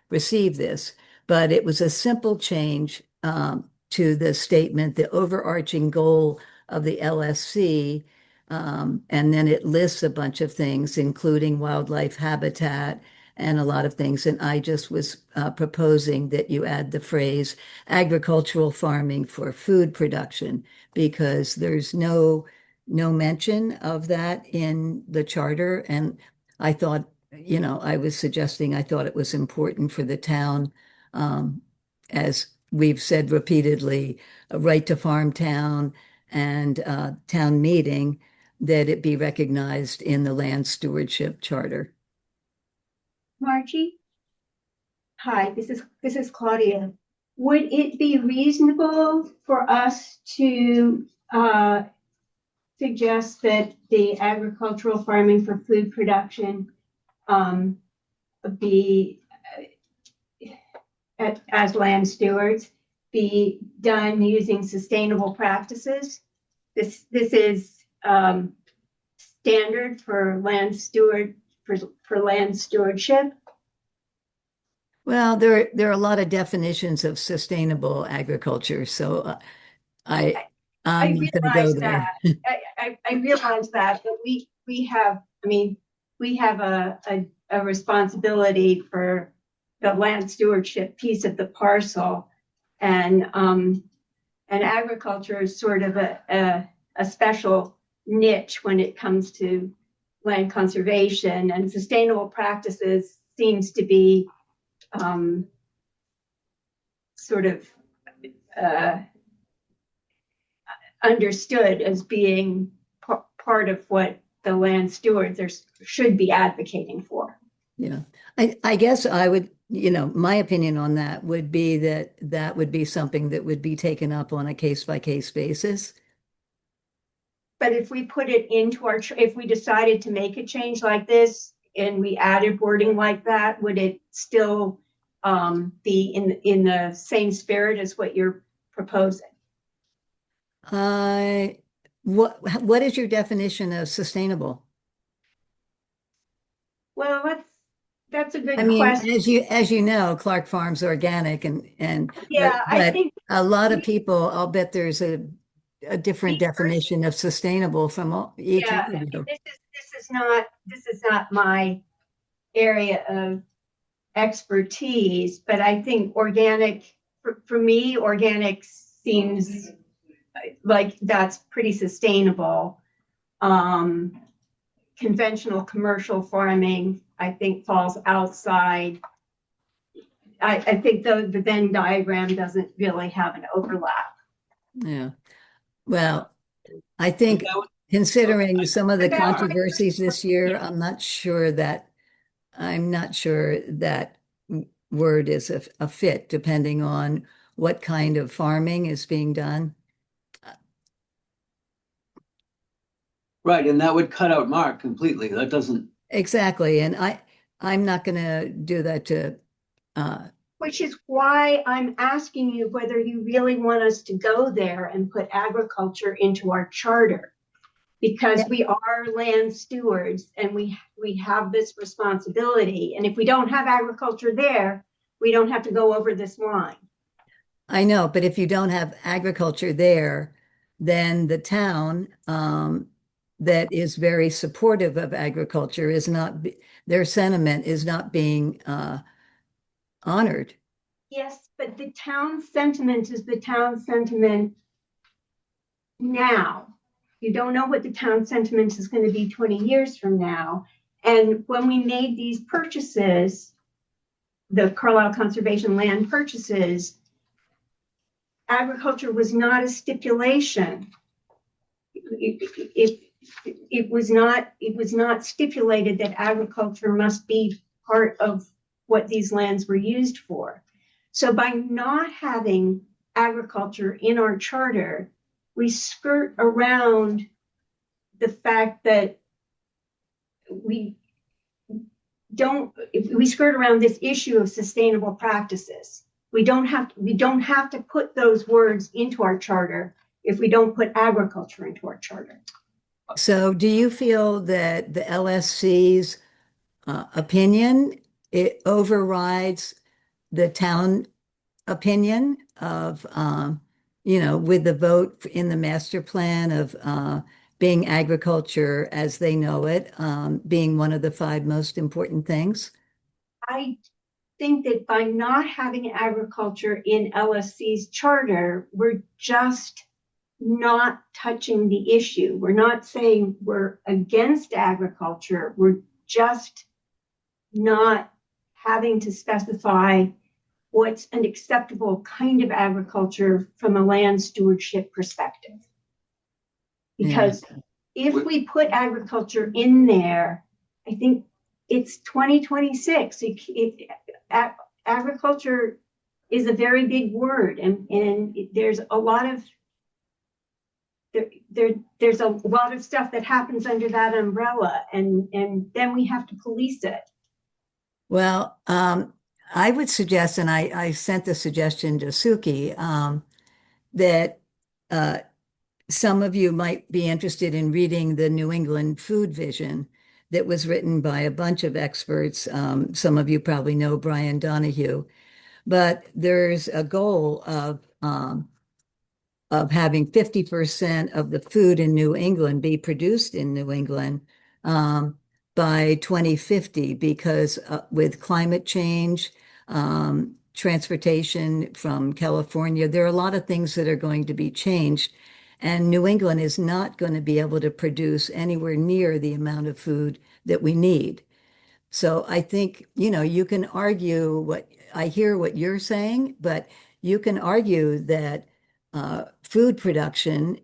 received this, but it was a simple change to the statement, the overarching goal of the LSC, and then it lists a bunch of things, including wildlife habitat and a lot of things. And I just was proposing that you add the phrase agricultural farming for food production, because there's no mention of that in the charter. And I thought, I was suggesting, I thought it was important for the town, as we've said repeatedly, a right to farm town and town meeting, that it be recognized in the land stewardship charter. Margie? Hi, this is Claudia. Would it be reasonable for us to suggest that the agricultural farming for food production be as land stewards be done using sustainable practices? This is standard for land stewardship. Well, there are a lot of definitions of sustainable agriculture, so I'm not going to go there. I realize that, but we have a responsibility for the land stewardship piece of the parcel, and agriculture is sort of a special niche when it comes to land conservation, and sustainable practices seems to be sort of understood as being part of what the land stewards should be advocating for. Yeah, I guess I would, my opinion on that would be that would be something that would be taken up on a case-by-case basis. But if we put it into if we decided to make a change like this and we added wording like that, would it still be in the same spirit as what you're proposing? Uh, what is your definition of sustainable? Well, that's a I good mean, question. as you know, Clark Farms organic and Yeah, I but think a lot of we, people, I'll bet there's a different me personally, definition of sustainable from each yeah, one of you. this is not my area of expertise, but I think organic, for me, organic seems like that's pretty sustainable. Um, Conventional commercial farming, I think, falls outside. I think the Venn diagram doesn't really have an overlap. Yeah. Well, I But think that would, considering some of the But that's my controversies personal this year, opinion. I'm not sure that word is a fit, depending on what kind of farming is being done. right, and that would cut out Mark completely. That doesn't, Exactly. And I'm not going to do that to, uh, Which is why I'm asking you whether you really want us to go there and put agriculture into our charter. Because we are land stewards and we have this responsibility. And if we don't have agriculture there, we don't have to go over this line. I know, but if you don't have agriculture there, then the town, that is very supportive of agriculture is not, their sentiment is not being, honored. Yes, but the town sentiment is the town sentiment now. You don't know what the town sentiment is going to be 20 years from now. And when we made these purchases, the Carlisle Conservation land purchases, agriculture was not a stipulation. If it was not stipulated that agriculture must be part of what these lands were used for. So by not having agriculture in our charter, we skirt around the fact that we we skirt around this issue of sustainable practices. We don't have to put those words into our charter if we don't put agriculture into our charter. So do you feel that the LSC's, opinion, it overrides the town opinion of, with the vote in the master plan of, being agriculture as they know it, being one of the five most important things? I think that by not having agriculture in LSC's charter, we're just not touching the issue. We're not saying we're against agriculture. We're just not having to specify what's an acceptable kind of agriculture from a land stewardship perspective. Yeah. Because if we put agriculture in there, I think it's 2026. Agriculture is a very big word, and there's a lot of there's a lot of stuff that happens under that umbrella, and then we have to police it. Well, I would suggest, and I sent the suggestion to Suki, that, uh, some of you might be interested in reading the New England Food Vision that was written by a bunch of experts. Some of you probably know Brian Donahue, but there's a goal of having 50% of the food in New England be produced in New England, by 2050, because, with climate change, transportation from California, there are a lot of things that are going to be changed. And New England is not going to be able to produce anywhere near the amount of food that we need. So I think, you can argue I hear what you're saying, but you can argue that, food production,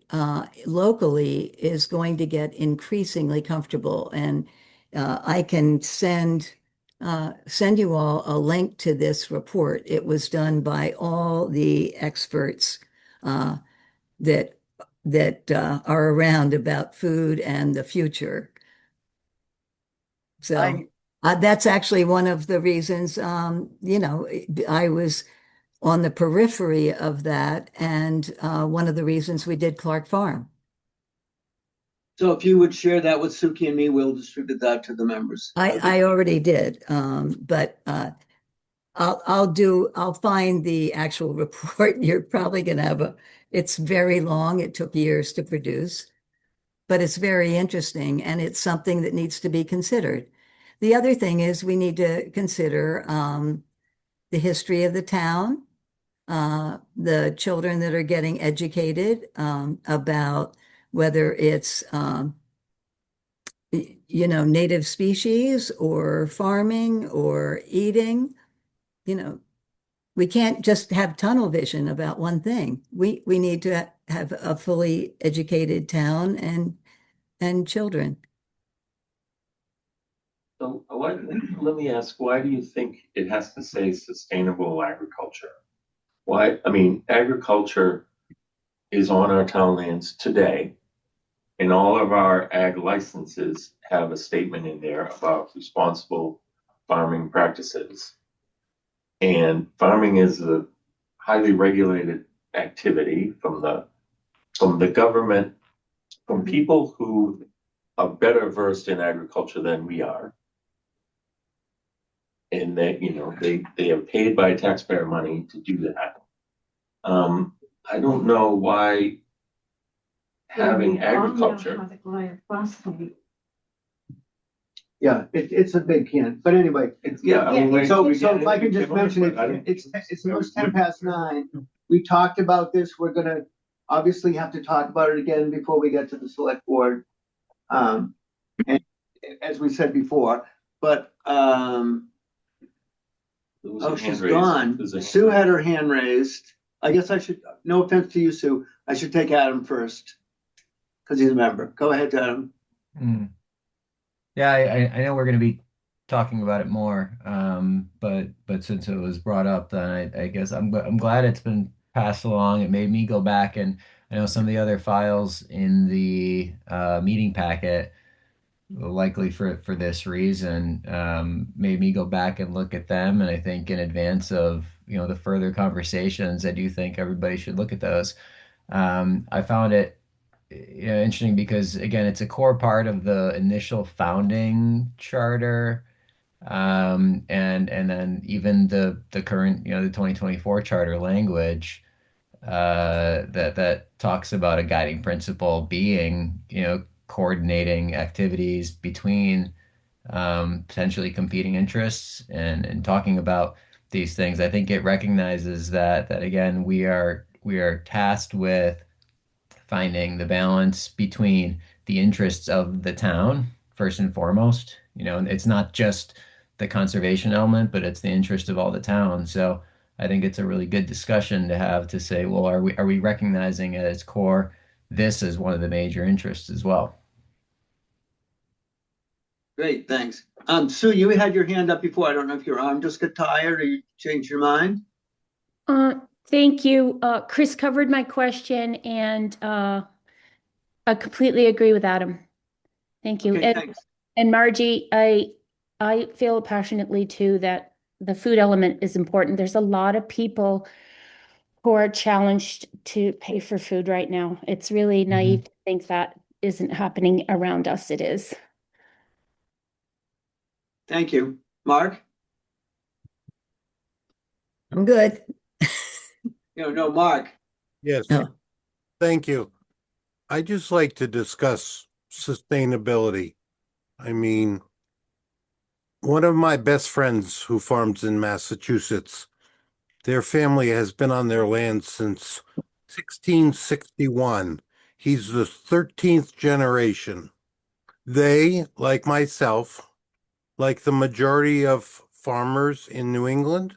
locally is going to get increasingly comfortable. And, I can send you all a link to this report. It was done by all the experts, that are around about food and the future. I So, That's actually one of the reasons, I was on the periphery of that, and one of the reasons we did Clark Farm. So if you would share that with Suki and me, we'll distribute that to the members. I already did, but I'll find the actual report. You're probably gonna have it's very long. It took years to produce, but it's very interesting and it's something that needs to be considered. The other thing is we need to consider the history of the town, the children that are getting educated about whether it's native species or farming or eating. You know, we can't just have tunnel vision about one thing. We need to have a fully educated town and children. So let me ask, why do you think it has to say sustainable agriculture? Why, I mean, agriculture is on our town lands today, and all of our ag licenses have a statement in there about responsible farming practices. And farming is a highly regulated activity from the government, from people who are better versed in agriculture than we are. And they are paid by taxpayer money to do that. I don't know why having agriculture. Yeah, it's a big can, but anyway. I mean, So if I could just mention it, it's almost 10 past 9. We talked about this. We're gonna obviously have to talk about it again before we get to the select board. And as we said before, but, she's gone. Sue had her hand raised. I guess I should, no offense to you, Sue, I should take Adam first. Cause he's a member. Go ahead, Adam. Yeah, I know we're going to be talking about it more, but since it was brought up, then I guess I'm glad it's been passed along. It made me go back, and I know some of the other files in the meeting packet, likely for this reason, made me go back and look at them. And I think in advance of the further conversations, I do think everybody should look at those. I found it interesting because again, it's a core part of the initial founding charter, and then even the current the 2024 charter language that talks about a guiding principle being coordinating activities between potentially competing interests and talking about these things. I think it recognizes that again we are tasked with finding the balance between the interests of the town first and foremost. And it's not just the conservation element, but it's the interest of all the town. So I think it's a really good discussion to have to say, well, are we recognizing at its core this is one of the major interests as well? Great, thanks. Sue, you had your hand up before. I don't know if your arm just got tired or you changed your mind. Thank you. Chris covered my question and I completely agree with Adam. Thank you. Okay, thanks. And Margie, I feel passionately too that the food element is important. There's a lot of people who are challenged to pay for food right now. It's really naive to think that isn't happening around us. It is. Thank you. Mark? I'm good. No, Mark. Yes, Oh, thank you. I just like to discuss sustainability. I mean, one of my best friends who farms in Massachusetts, their family has been on their land since 1661. He's the 13th generation. They, like myself, like the majority of farmers in New England,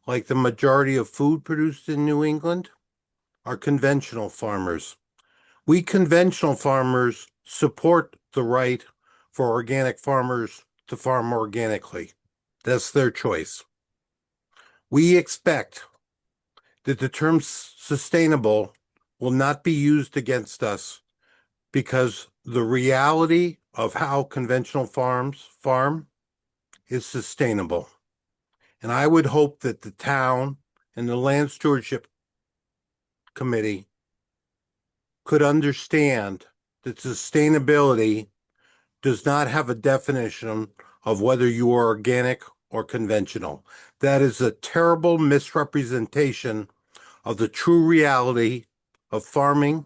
like the majority of food produced in New England, are conventional farmers. We conventional farmers support the right for organic farmers to farm organically. That's their choice. We expect that the term sustainable will not be used against us because the reality of how conventional farms farm is sustainable. And I would hope that the town and the Land Stewardship Committee could understand that sustainability does not have a definition of whether you are organic or conventional. That is a terrible misrepresentation of the true reality of farming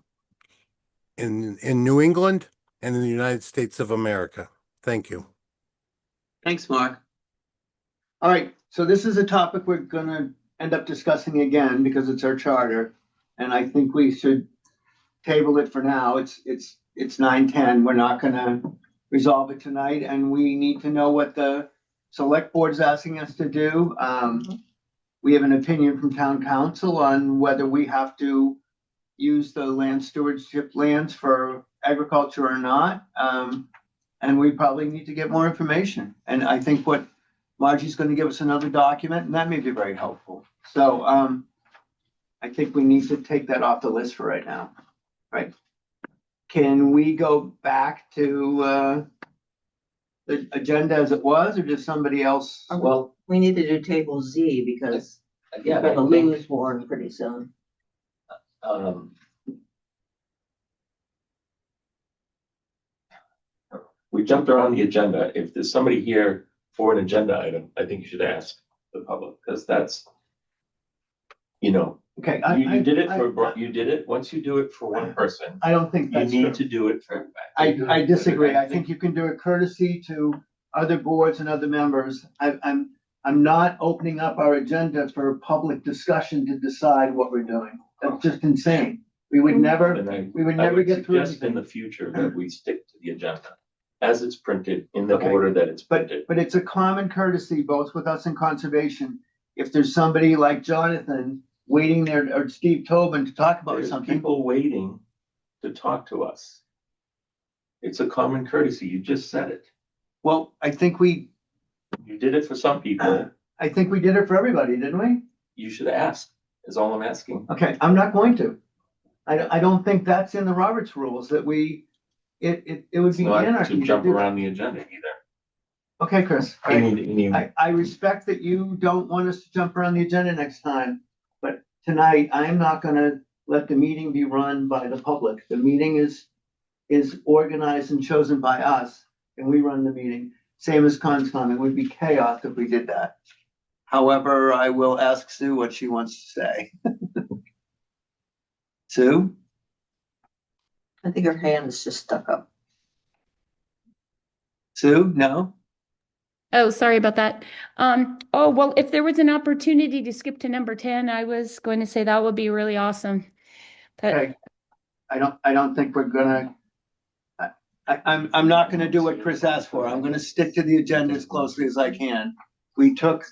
in New England and in the United States of America. Thank you. Thanks, Mark. All right, so this is a topic we're gonna end up discussing again because it's our charter. And I think we should table it for now. It's 9:10. We're not gonna resolve it tonight, and we need to know what the select board is asking us to do. We have an opinion from town council on whether we have to use the land stewardship lands for agriculture or not. And we probably need to get more information. And I think what Margie's going to give us another document, and that may be very helpful. So I think we need to take that off the list for right now. Right? Can we go back to the agenda as it was, or does somebody else? Well, we need to do table Z because Yeah, we're gonna I think, lose Warren pretty soon. we jumped around the agenda. If there's somebody here for an agenda item, I think you should ask the public, because that's, Okay, you did it you did it, once you do it for one person, I don't think you that's need true. to do it for everybody. I disagree. I think you can do a courtesy to other boards and other members. I'm not opening up our agenda for public discussion to decide what we're doing. That's just insane. We would never, And we would I never get through suggest in anything. the future that we stick to the agenda as it's printed in the Okay. order that it's But, printed. but it's a common courtesy, both with us and conservation. If there's somebody like Jonathan waiting there, or Steve Tobin, to talk about There's something. people waiting to talk to us. It's a common courtesy. You just said it. Well, You did it for some people. I think we did it for everybody, didn't we? You should ask, is all I'm asking. Okay, I'm not going to. I don't think that's in the Roberts rules that it would It's be not anarchy to to jump do that. around the agenda either. Okay, Chris, all right. I respect that you don't want us to jump around the agenda next time, but tonight I am not gonna let the meeting be run by the public. The meeting is organized and chosen by us, and we run the meeting. Same as Conscom. It would be chaos if we did that. However, I will ask Sue what she wants to say. Sue? I think her hand is just stuck up. Sue, no? Oh, sorry about that. Oh, well, if there was an opportunity to skip to number 10, I was going to say that would be really awesome. But Okay. I don't think we're gonna, I'm not gonna do what Chris asked for. I'm gonna stick to the agenda as closely as I can. We took,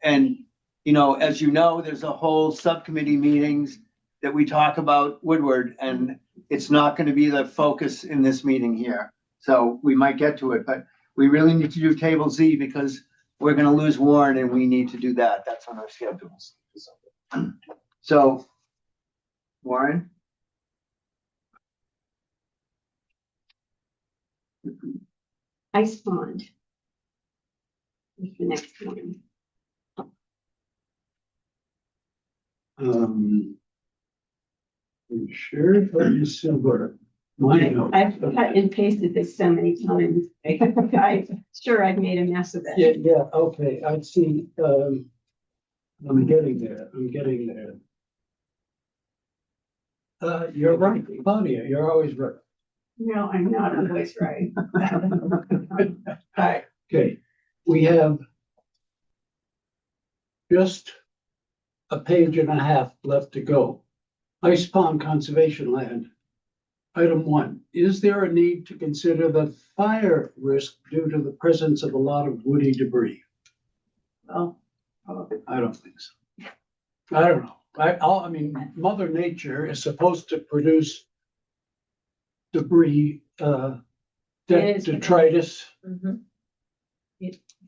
and, as you know, there's a whole subcommittee meetings that we talk about Woodward, and it's not gonna be the focus in this meeting here. So we might get to it, but we really need to do table Z because we're gonna lose Warren and we need to do that. That's on our schedules. So, Warren? Ice Pond. Is the next one. Sure, for December. Mine. I've cut and pasted this so many times. I'm sure I've made a mess of Yeah, it. yeah, okay, I see, I'm getting there. You're right, Claudia, you're always right. No, I'm not always right. But Okay, we have just a page and a half left to go. Ice Pond Conservation Land. Item 1, is there a need to consider the fire risk due to the presence of a lot of woody debris? Well, I don't think so. I don't know. I mean, Mother Nature is supposed to produce debris, It is. detritus, Mhm.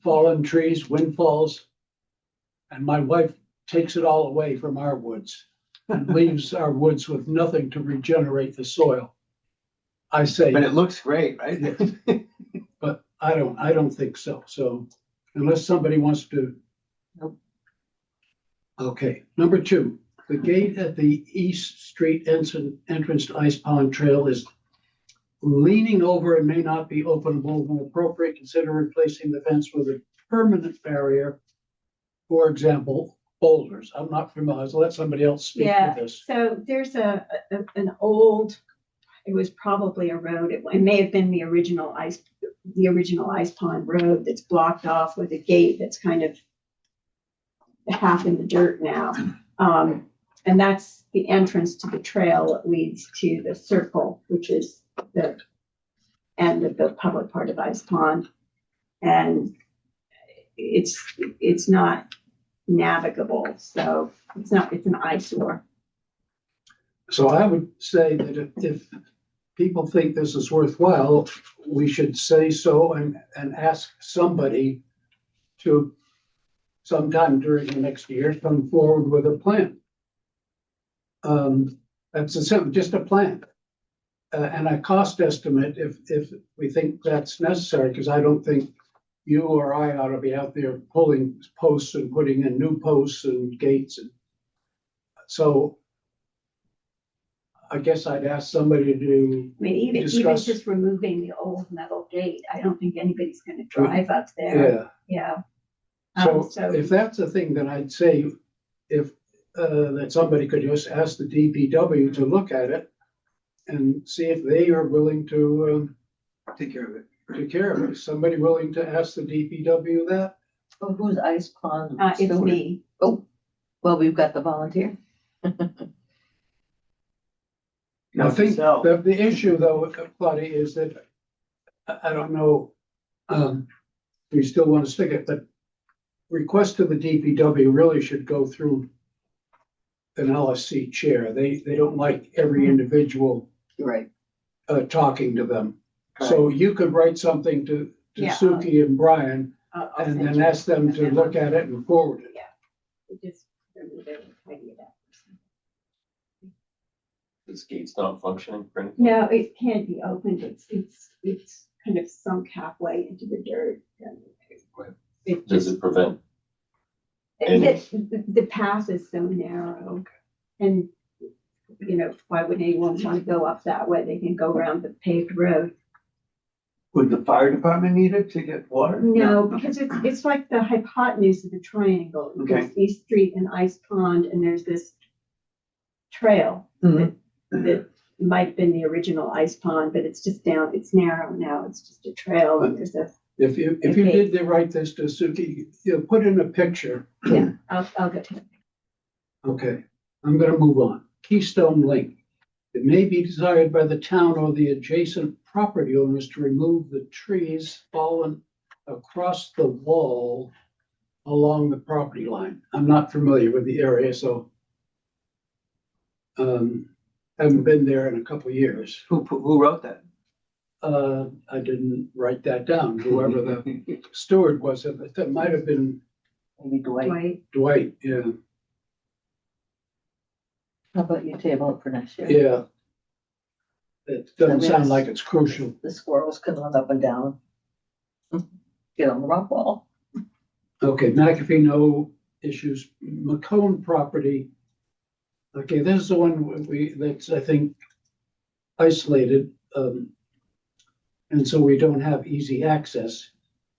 fallen trees, windfalls. And my wife takes it all away from our woods and leaves our woods with nothing to regenerate the soil. I say, But it looks great, right? but I don't think so. So unless somebody wants to. Nope. Okay, number 2, the gate at the East Street entrance to Ice Pond Trail is leaning over and may not be openable. When appropriate, consider replacing the fence with a permanent barrier. For example, boulders. I'm not familiar, so let somebody else speak Yeah, to this. so there's an old, it was probably a road, it may have been the original Ice Pond Road that's blocked off with a gate that's kind of half in the dirt now. And that's the entrance to the trail that leads to the circle, which is the end of the public part of Ice Pond. And it's not navigable, so it's an eyesore. So I would say that if people think this is worthwhile, we should say so and ask somebody to sometime during the next year come forward with a plan. That's just a plan. And a cost estimate if we think that's necessary, because I don't think you or I ought to be out there pulling posts and putting in new posts and gates. And so I guess I'd ask somebody to I mean, even discuss. just removing the old metal gate, I don't think anybody's gonna drive up there. Yeah. Yeah. So if that's a thing, then I'd say if that somebody could just ask the DPW to look at it and see if they are willing to Take care of it. take care of it. Is somebody willing to ask the DPW that? Oh, who's Ice Pond? It's Stewart? me. Oh, well, we've got the volunteer. I think So, the issue though, Claudia, is that I don't know, we still want to stick it, but request to the DPW really should go through an LSC chair. They don't like every individual Right. talking to them. So you could write something to Yeah, Suki and Brian I'll and send then you ask them a to memo. look at it and forward it. Just remove it and tidy it up. This gate's not functioning for anything? No, it can't be opened. It's kind of sunk halfway into the dirt. And it Does just, it prevent? any- the path is so narrow. And, why would anyone want to go up that way? They can go around the paved road. would the fire department need it to get water? No, because it's like the hypotenuse of the triangle. There's Okay. East Street and Ice Pond, and there's this trail Mhm. that might have been the original Ice Pond, but it's just down, it's narrow now. It's just a trail and there's a, If you Okay. did write this to Suki, put in a picture. yeah, I'll go to it. Okay, I'm gonna move on. Keystone Link. It may be desired by the town or the adjacent property owners to remove the trees fallen across the wall along the property line. I'm not familiar with the area, so haven't been there in a couple of years. Who wrote that? I didn't write that down, whoever the steward was, that might have been Maybe Dwight. Dwight, Dwight, yeah, How about you table it for next year? yeah. It doesn't sound like it's crucial. The squirrels can run up and down. Get on the rock wall. Okay, McAfee, no issues. Macomb property. Okay, this is the one that's, I think, isolated. And so we don't have easy access.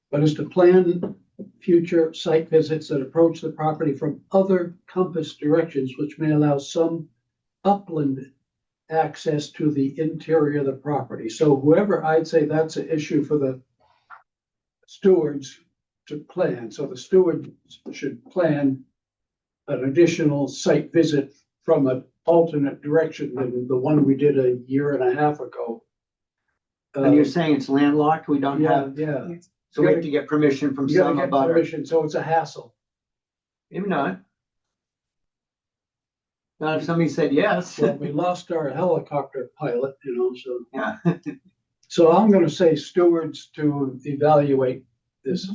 But is to plan future site visits that approach the property from other compass directions, which may allow some upland access to the interior of the property. So whoever, I'd say that's an issue for the stewards to plan. So the steward should plan an additional site visit from an alternate direction than the one we did a year and a half ago. And you're saying it's landlocked? We don't have, Yeah. so we have to get permission from You gotta some get about it. permission, so it's a hassle. Maybe not. Not if somebody said yes. Well, we lost our helicopter pilot, so. Yeah. So I'm gonna say stewards to evaluate this.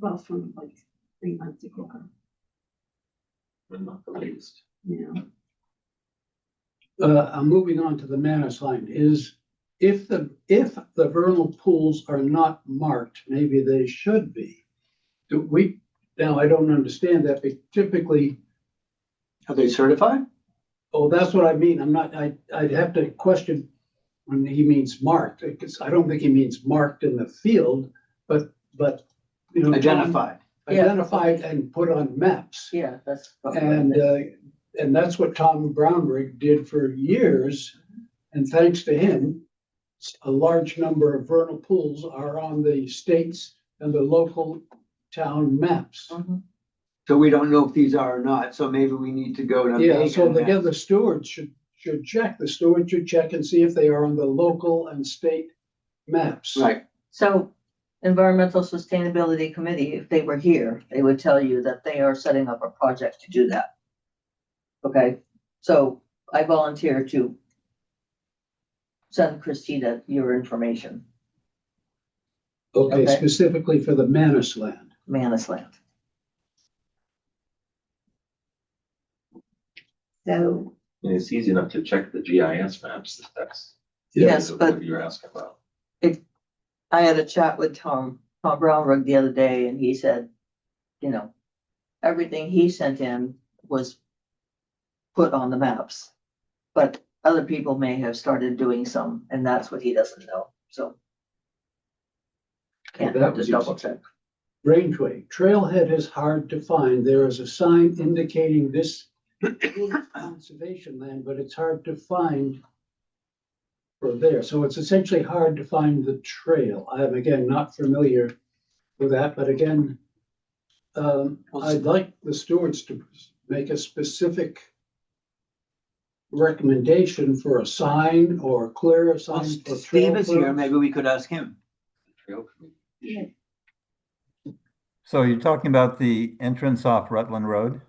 well, from like 3 months ago, But not the latest. you know. I'm moving on to the Manus line, is if the vernal pools are not marked, maybe they should be. Do we, now I don't understand that, but typically, Are they certified? oh, that's what I mean, I'd have to question when he means marked, because I don't think he means marked in the field, but, you know. Identified. Identified and put on maps. Yeah, that's. And that's what Tom Brownrigg did for years. And thanks to him, a large number of vernal pools are on the states and the local town maps. Mhm. So we don't know if these are or not, so maybe we need to go to. Yeah, so Macon again, the stewards should check. The stewards should check and see if they are on the local and state maps. Right, So Environmental Sustainability Committee, if they were here, they would tell you that they are setting up a project to do that. Okay, so I volunteer to send Christina your information, Okay, Okay. specifically for the Manus land. Manus Land. So, And it's easy enough to check the GIS maps, if that's. Yes, what but you're asking about. I had a chat with Tom Brownrigg the other day, and he said, you know, everything he sent in was put on the maps. But other people may have started doing some, and that's what he doesn't know, so. Can't That have to was double easy. check. Rangeway, trailhead is hard to find. There is a sign indicating this conservation land, but it's hard to find for there. So it's essentially hard to find the trail. I am again not familiar with that, but again, I'd like the stewards to make a specific recommendation for a sign or clear a sign. well, for Steve trail is here, clearance. maybe we could ask him. Trail committee. So you're talking about the entrance off Rutland Road?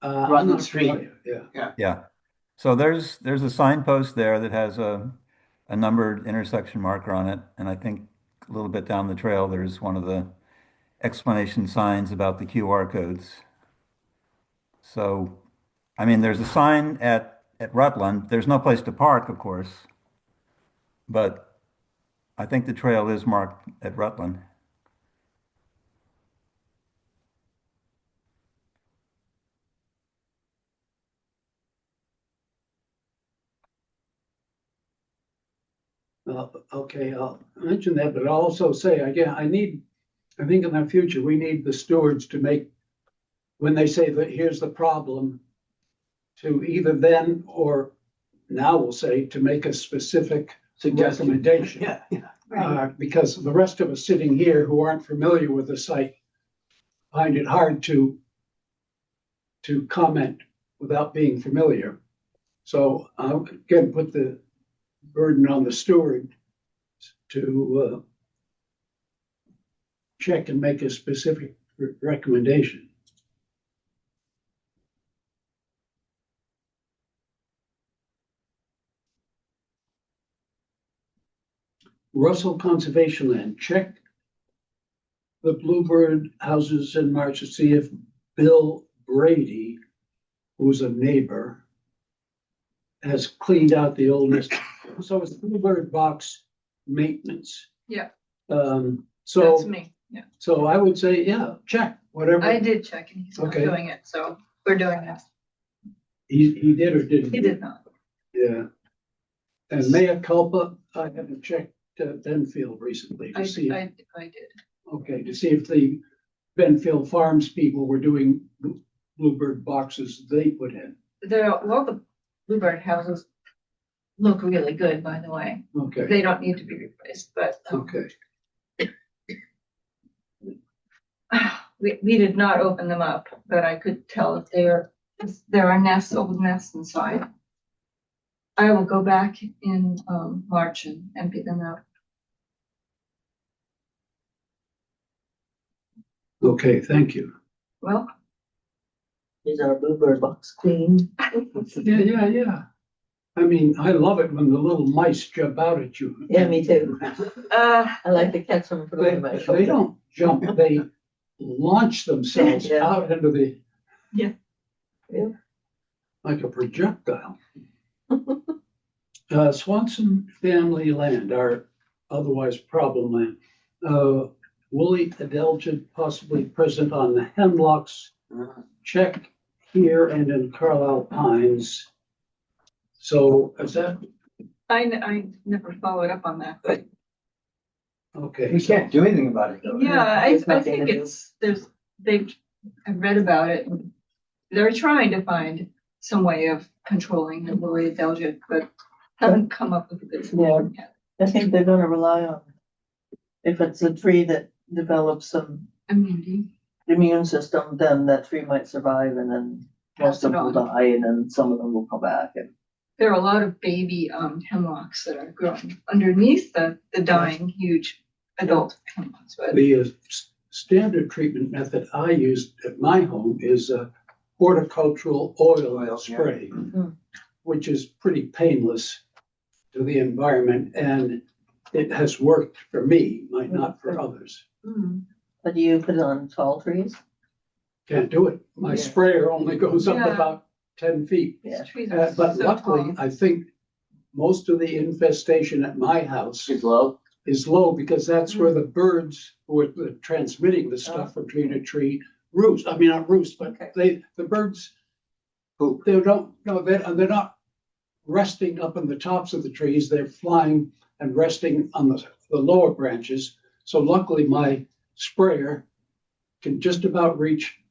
I'm Rutland not Street. familiar, yeah. Yeah. So there's a signpost there that has a numbered intersection marker on it, and I think a little bit down the trail there's one of the explanation signs about the QR codes. So, I mean, there's a sign at Rutland. There's no place to park, of course, but I think the trail is marked at Rutland. Okay, I'll mention that, but I'll also say, again, I think in the future, we need the stewards to make, when they say that here's the problem, to either then or now we'll say, to make a specific Suggestion. recommendation. Yeah, yeah. Because the rest of us sitting here who aren't familiar with the site find it hard to comment without being familiar. So I'll again put the burden on the steward to check and make a specific recommendation. Russell Conservation Land, check the Bluebird houses in March to see if Bill Brady, who's a neighbor, has cleaned out the old nest. So it's Bluebird box maintenance. Yeah. So, That's me, yeah. so I would say, yeah, check whatever. I did check and he's not Okay. doing it, so we're doing that. He did or didn't? He did not. Yeah. And mea culpa, I haven't checked Benfield recently I to see, did. okay, to see if the Benfield Farms people were doing Bluebird boxes they put in. Well, the Bluebird houses look really good, by the way. Okay, They don't need to be replaced, but okay. we did not open them up, but I could tell if there are nests, old nests inside. I will go back in March and empty them out. Okay, thank you. Well, Is our Bluebird box clean? Yeah. I mean, I love it when the little mice jump out at you. Yeah, me too. I like to catch them for They don't jump, they launch themselves Yeah. out into the. Yeah. Yeah. like a projectile. Swanson family land, our otherwise problem land. Woolly adelgid possibly present on the hemlocks. Check here and in Carlisle Pines. So is that, I never followed up on that, but okay? We can't do anything about it though. yeah, I There's nothing think to do. I've read about it. And they're trying to find some way of controlling the woolly adelgid, but haven't come up with a good solution yet. I think they're gonna rely on, if it's a tree that develops some Immunity. immune system, then that tree might survive and then most of them will die and then some of them will come back and. There are a lot of baby hemlocks that are growing underneath the dying huge adult hemlocks. But The standard treatment method I used at my home is a horticultural oil spray, Mhm. which is pretty painless to the environment, and it has worked for me, might not for others. But do you put it on tall trees? Can't do it. My Yeah. sprayer only goes up Yeah. about 10 feet. Yeah. trees are But so luckily, tall. I think most of the infestation at my house It's low. is low because that's where the birds who are transmitting the stuff from tree to tree roost. I mean, not roost, but Okay. the birds who, they don't, no, they're not resting up in the tops of the trees. They're flying and resting on the lower branches. So luckily my sprayer can just about reach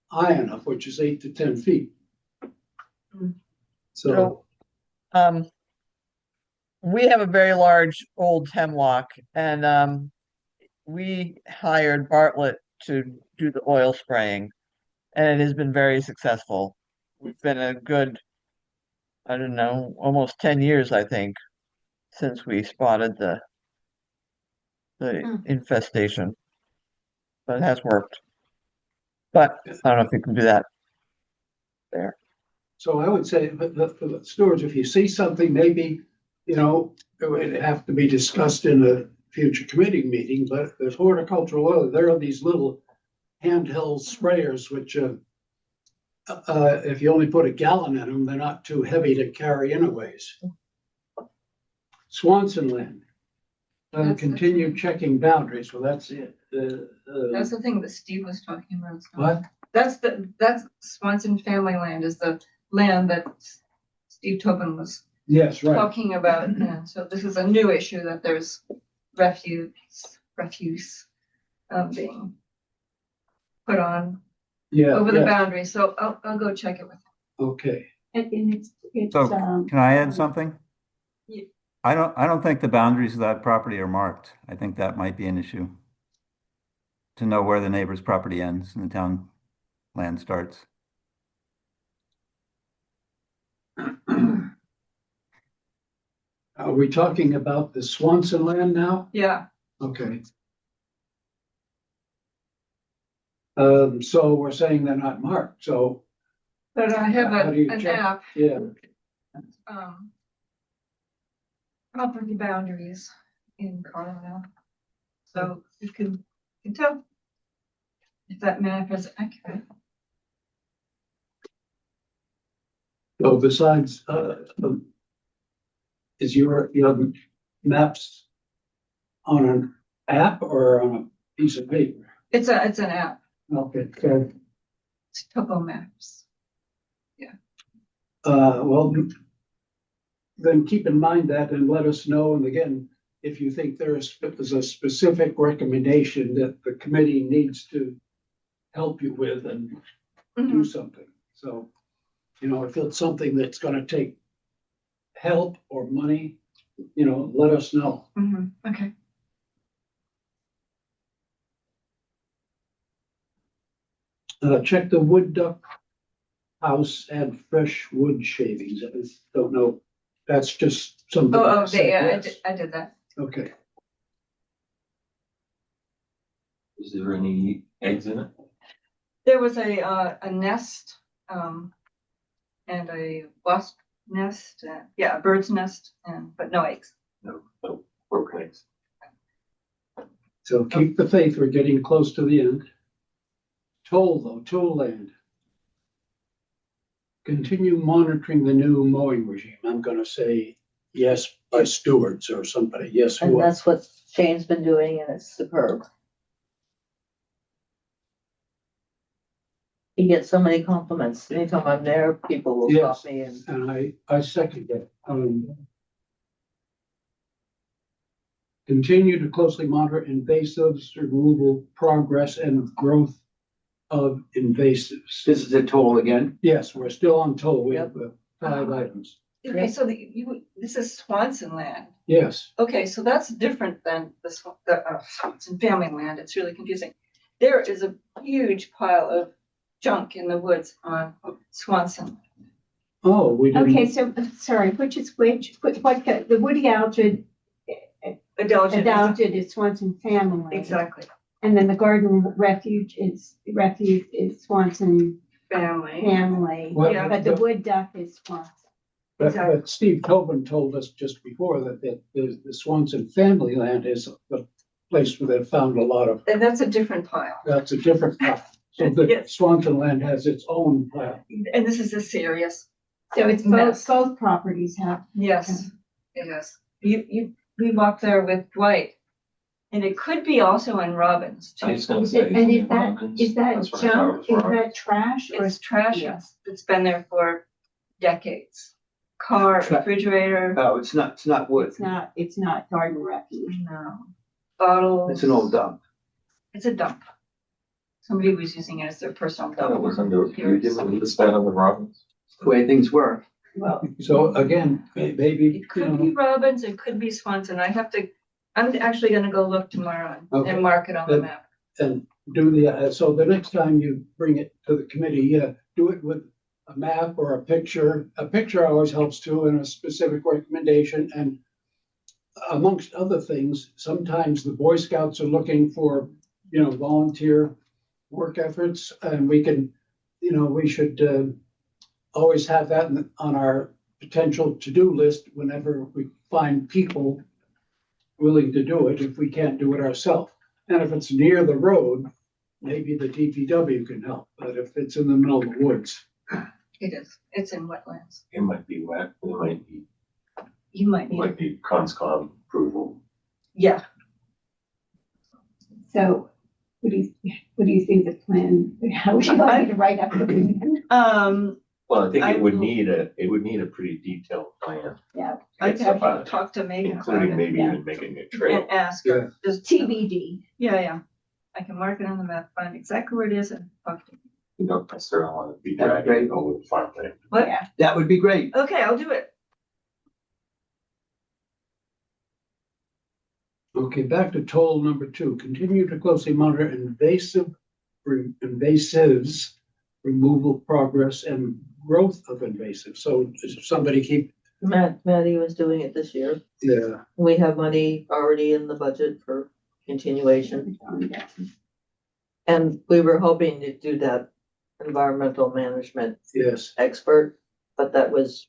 high enough, which is 8 to 10 feet. So, So, we have a very large old hemlock and we hired Bartlett to do the oil spraying and it has been very successful. We've been a good, I don't know, almost 10 years, I think, since we spotted the infestation. But it has worked. But I don't know if you can do that there. so I would say, but for the stewards, if you see something, maybe, it would have to be discussed in a future committee meeting, but there's horticultural oil, there are these little handheld sprayers, which, if you only put a gallon in them, they're not too heavy to carry anyways. Swanson land. Continue checking boundaries, well, that's it. That's the thing that Steve was talking about. So What? That's Swanson family land is the land that Steve Tobin was Yes, right. talking about. And so this is a new issue that there's refuse being put on Yeah, over the yeah, boundary. So I'll go check it with him. okay. And it's, So can I add something? Yeah. I don't think the boundaries of that property are marked. I think that might be an issue. To know where the neighbor's property ends and the town land starts. Are we talking about the Swanson land now? Yeah. Okay. So we're saying they're not marked, so, But I have How do you an check? app, yeah, property boundaries in Carlisle. So you can tell if that map is accurate. so besides, is your maps on an app or on a piece of paper? It's an app. Okay, so, It's Topo Maps. well, then keep in mind that and let us know, and again, if you think there's a specific recommendation that the committee needs to help you with and do something. So, if it's something that's gonna take help or money, let us know. Okay. Check the wood duck house and fresh wood shavings. I don't know. That's just something. Oh, said yeah, yes. I did that. Okay. Is there any eggs in it? There was a nest, and a wasp nest, a bird's nest, but no eggs. No broken eggs. So keep the faith. We're getting close to the end. Toll land. continue monitoring the new mowing regime. I'm gonna say yes by stewards or somebody, yes. And who- that's what Shane's been doing and it's superb. He gets so many compliments. Anytime I'm there, people will Yes. stop me and And I second that. Continue to closely monitor invasives, removal, progress and growth of invasives. This is a total again. Yes, we're still on total. We have 5 items. Okay, so this is Swanson land. Yes, Okay, so that's different than the Swanson family land. It's really confusing. There is a huge pile of junk in the woods on Swanson. oh, we didn't. Okay, so, sorry, which is which? What, the Woody Aldred, Aldred is Swanson family. Exactly. And then the garden refuge is Swanson Family. family. Well, Yeah, But the wood duck is Swanson. But Steve Tobin told us just before that the Swanson family land is the place where they found a lot of, And that's a different pile. that's a different pile. So the Yes. Swanson land has its own pile. And this is a serious. So it's Mess. both properties have. Yes, it is. We walked there with Dwight. And it could be also in Robbins I too. was gonna Is say. it, and is Robbins. that That's what I thought junk, was is Robbins. that trash or? It's trash. Yes. It's been there for decades. Car, Tra- refrigerator, No, it's not wood. It's not garden refuge. no, bottles. It's an old dump. It's a dump. Somebody was using it as their personal I thought it dump. was under, you didn't list that under Robbins? The way things were. Well, So again, maybe, It could be Robbins, it could be Swanson. I'm actually gonna go look tomorrow Okay. and mark it on the Then- map. and do so the next time you bring it to the committee, do it with a map or a picture. A picture always helps too, and a specific recommendation. And amongst other things, sometimes the Boy Scouts are looking for, volunteer work efforts, and we can, we should always have that on our potential to-do list whenever we find people willing to do it, if we can't do it ourselves. And if it's near the road, maybe the DPW can help, but if it's in the middle of the woods. It is. It's in wetlands. It might be wet, You might it need, might be conscom approval. yeah. so what do you think the plan, how would you like me to write up the plan? Well, I think I it would will- need a pretty detailed plan, Yeah, I Get stuff can out, talk to Megan about including it maybe yeah. even making a trail. and ask her. Just TBD. Yeah. I can mark it on the map, find exactly where it is and talk to you. You don't necessarily want to be That'd be dragging great. over the farmland. What? Yeah. That would be great. Okay, I'll do it. Okay, back to toll number 2. Continue to closely monitor invasives, removal progress, and growth of invasives. So does somebody keep, Maddie was doing it this year. yeah, We have money already in the budget for continuation. And we were hoping to do that environmental management yes. expert, but that was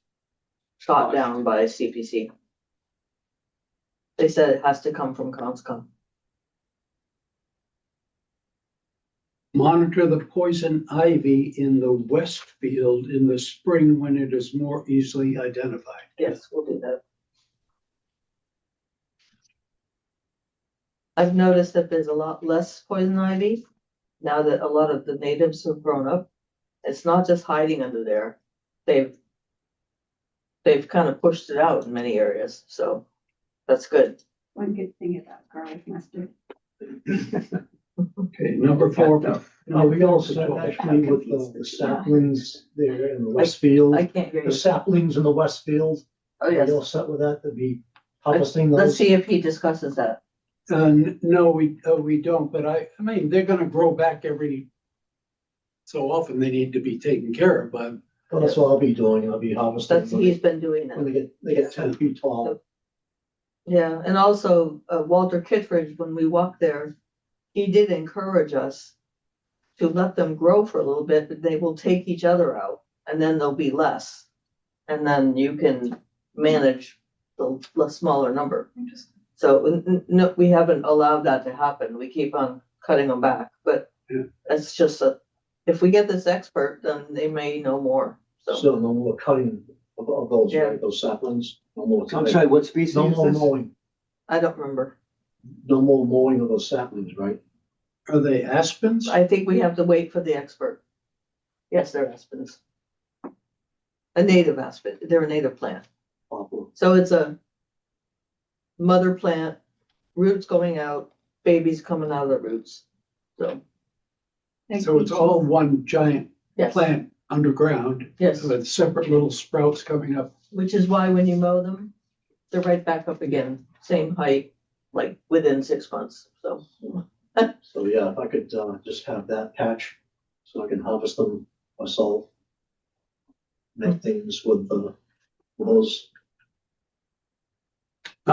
shot down by CPC. They said it has to come from Conscom. Monitor the poison ivy in the west field in the spring when it is more easily identified. Yes, we'll do that. I've noticed that there's a lot less poison ivy now that a lot of the natives have grown up. It's not just hiding under there. They've kind of pushed it out in many areas, so that's good. One good thing about garlic mustard. Okay, number 4. We also actually with the saplings there in the west field, I can't hear the you. saplings in the west field. Oh, Are yes. you all set with that? To be harvesting Let's those? see if he discusses that. No, we don't, but I mean, they're gonna grow back every so often. They need to be taken care of, but Well, that's what I'll be doing. I'll be harvesting them He's been doing when that. they get 10 feet tall. Yeah, and also Walter Kittredge, when we walked there, he did encourage us to let them grow for a little bit, but they will take each other out and then there'll be less. And then you can manage the smaller number. So no, we haven't allowed that to happen. We keep on cutting them back, but Yeah. it's just if we get this expert, then they may know more. So no more cutting of those, Yeah. right, those saplings? No more I'm cutting. sorry, what species No is more this? mowing, I don't remember. no more mowing of those saplings, right? Are they aspens? I think we have to wait for the expert. Yes, they're aspens. A native aspen, they're a native plant. Poplar. So it's a mother plant, roots going out, babies coming out of the roots. So, So it's all one giant yes, plant underground yes, with separate little sprouts coming up. which is why when you mow them, they're right back up again, same height, like within 6 months, so. So yeah, if I could, just have that patch, so I can harvest them myself. Make things with those. All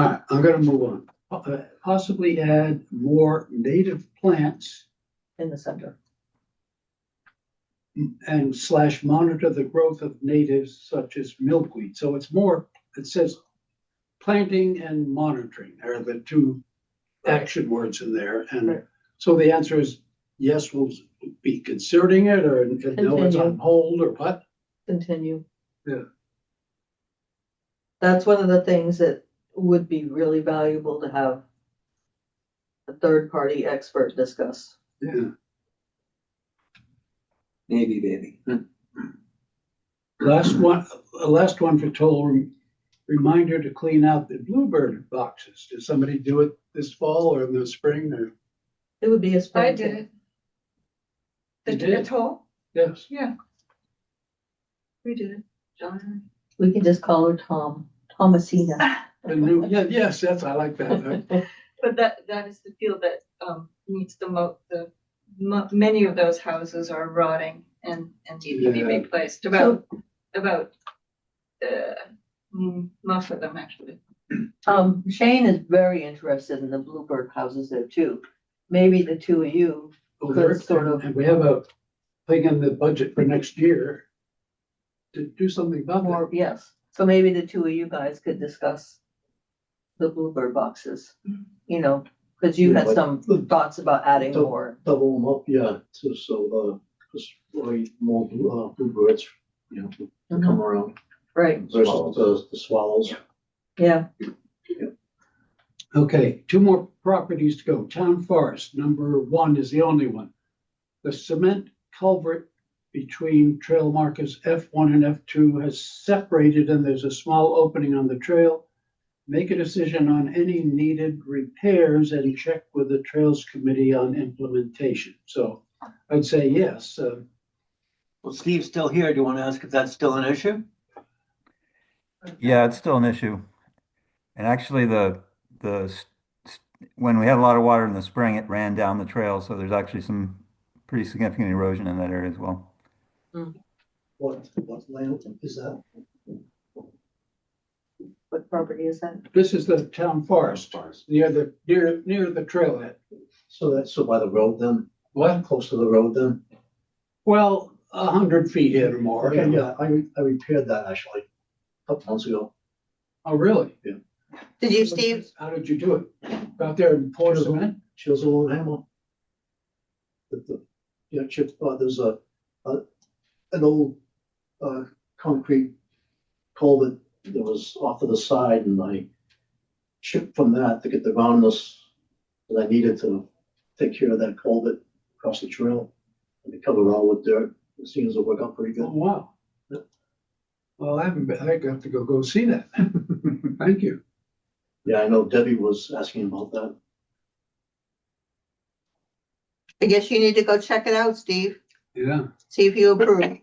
right, I'm gonna move on. Possibly add more native plants In the center. and slash monitor the growth of natives such as milkweed. So it's more, it says planting and monitoring are the two action words in there. And Right. so the answer is yes, we'll be considering it, or no, it's Continue. on hold, or what? Continue. Yeah. That's one of the things that would be really valuable to have a third-party expert discuss. Yeah. Maybe, baby. Last one for Toll, reminder to clean out the bluebird boxes. Did somebody do it this fall or in the spring or? It would be a spring. I did it. You The did? toll? Yes. Yeah. We did it, John. We can just call her Tom, Thomasina. The new, yeah, yes, that's, I like that. But that is the field that needs many of those houses are rotting and need to be Yeah. replaced. About most of them actually. Shane is very interested in the bluebird houses there too. Maybe the two of you Well, there- could sort of And we have a thing in the budget for next year to do something about that. more, yes. So maybe the two of you guys could discuss the bluebird boxes, you know, because you Yeah, had like- some thoughts about adding So- more. Double them up, yeah, just really more bluebirds, you know, to Mhm. come around Right, versus the swallows. yeah. Okay, two more properties to go. Town Forest, number 1 is the only one. The cement culvert between trail markers F1 and F2 has separated and there's a small opening on the trail. Make a decision on any needed repairs and check with the Trails Committee on implementation. So I'd say yes. Well, Steve's still here. Do you want to ask if that's still an issue? Yeah, it's still an issue. And actually when we had a lot of water in the spring, it ran down the trail. So there's actually some pretty significant erosion in that area as well. What land is that? What property is that? This is the town forest near the trailhead. So by the road then? What? Close to the road then? Well, 100 feet in or more. Okay, yeah, I repaired that actually a couple months ago. Oh, really? Yeah. Did you, Steve? How did you do it? Go out there and pour cement? Chisel and hammer. Yeah, Chip, there's an old, concrete culvert that was off to the side and I chipped from that to get the roundness that I needed to take care of that culvert across the trail. And it covered all with dirt. It seems to work out pretty Oh, good. wow. Well, I haven't been, I got to go see that. Thank you. Yeah, I know Debbie was asking about that. I guess you need to go check it out, Steve. Yeah. See if you approve.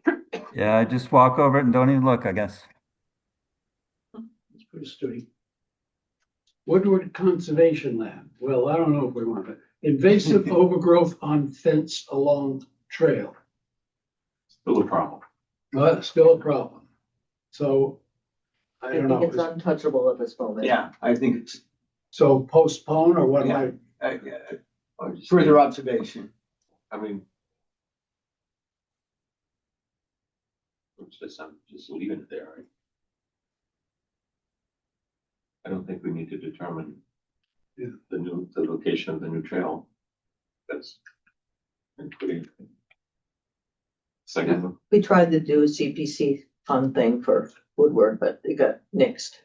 Yeah, just walk over it and don't even look, I guess. It's pretty sturdy. Woodward Conservation Land. Well, I don't know if we want it. Invasive overgrowth on fence along trail. Still a problem. Well, that's still a problem. So, I I don't think know. it's untouchable at this moment. Yeah, I think it's So postpone or what am I? further observation. I mean, I'm just leaving it there. I don't think we need to determine Yeah. the location of the new trail. That's including. Second, We tried to do a CPC fun thing for Woodward, but it got nixed.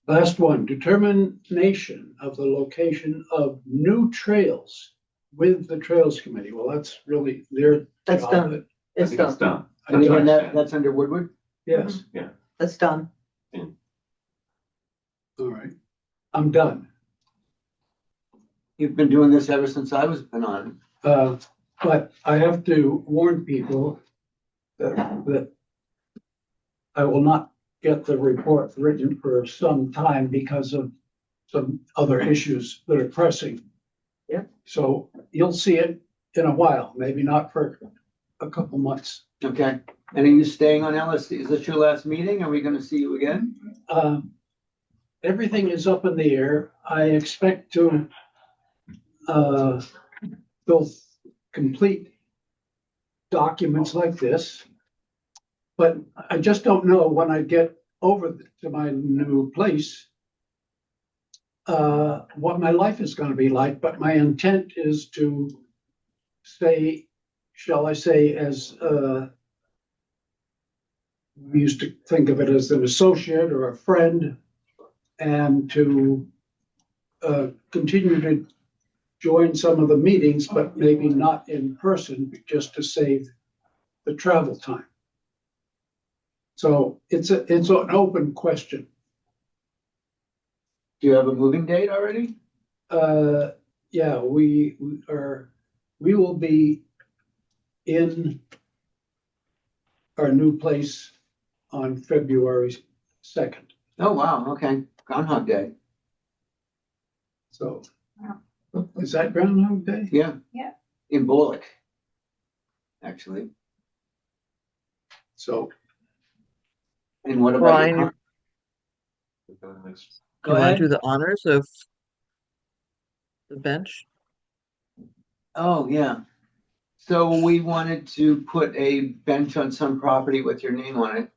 Last one, determination of the location of new trails with the Trails Committee. Well, that's really their That's job. done. but It's think it's done. done. And again, that's under Woodward? Yes, That's done. all right. I'm done. You've been doing this ever since I was been on. But I have to warn people that I will not get the report written for some time because of some other issues that are pressing. Yeah. So you'll see it in a while, maybe not for a couple months. Okay. And are you staying on LSD? Is this your last meeting? Are we gonna see you again? Everything is up in the air. I expect to fill complete documents like this. But I just don't know when I get over to my new place, what my life is going to be like. But my intent is to stay, shall I say, as we used to think of it as an associate or a friend, and to continue to join some of the meetings, but maybe not in person, just to save the travel time. So it's an open question. Do you have a moving date already? Yeah, we will be in our new place on February 2nd. Oh, wow, okay. Groundhog Day. So is that Groundhog Day? Yeah. Yeah. In Bullock, actually. So And what about Brian, your? you Go want to ahead. do the honors of the bench? Oh, yeah. So we wanted to put a bench on some property with your name on it.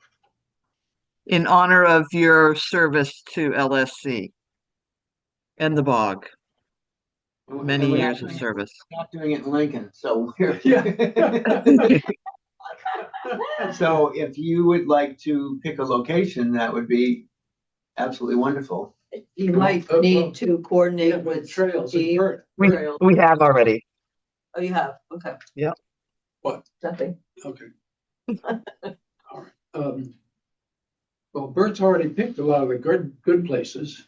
In honor of your service to LSC and the bog, many We're years not of doing- service. Not doing it in Lincoln, so we're. Yeah. So if you would like to pick a location, that would be absolutely wonderful. You might well, need to yeah, coordinate with with trails and Steve. Bert. Trails. We have already. Oh, you have, okay. Yeah. What? Nothing. Okay. All right. Well, Bert's already picked a lot of the good places.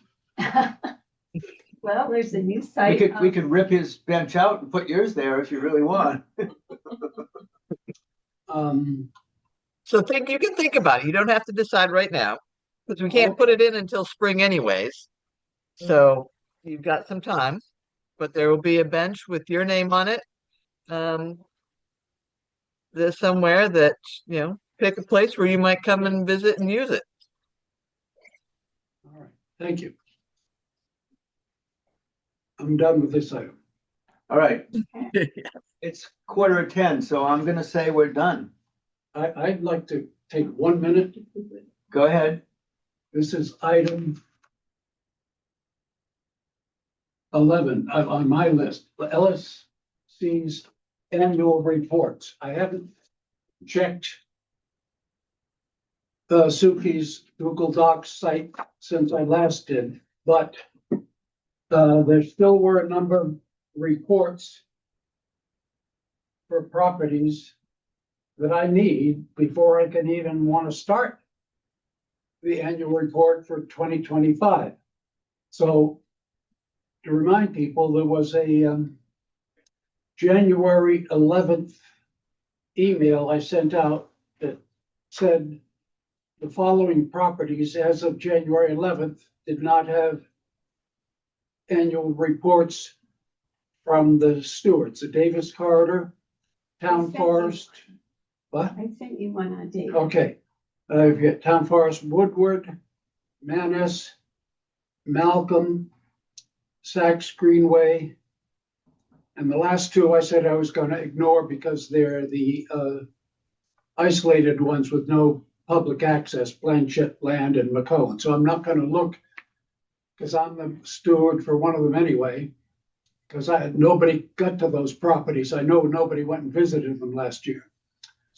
Well, there's a new We site. could rip his bench out and put yours there if you really want. So you can think about it. You don't have to decide right now because we can't put it in until spring anyways. So you've got some time, but there will be a bench with your name on it. There's somewhere that, pick a place where you might come and visit and use it. All right, thank you. I'm done with this item. All right. It's 9:45, so I'm gonna say we're done. I'd like to take 1 minute. Go ahead. This is item 11 on my list, LSC's annual reports. I haven't checked Suki's Google Docs site since I last did, but there still were a number of reports for properties that I need before I can even want to start the annual report for 2025. So to remind people, there was a January 11th email I sent out that said the following properties as of January 11th did not have annual reports from the stewards, the Davis Corridor, Town Forest. What? I sent you one on date. Okay, I've got Town Forest, Woodward, Manus, Malcolm, Saks Greenway. And the last two I said I was going to ignore because they're the isolated ones with no public access, Blanchette Land and McCowan. So I'm not going to look because I'm the steward for one of them anyway, because nobody got to those properties. I know nobody went and visited them last year.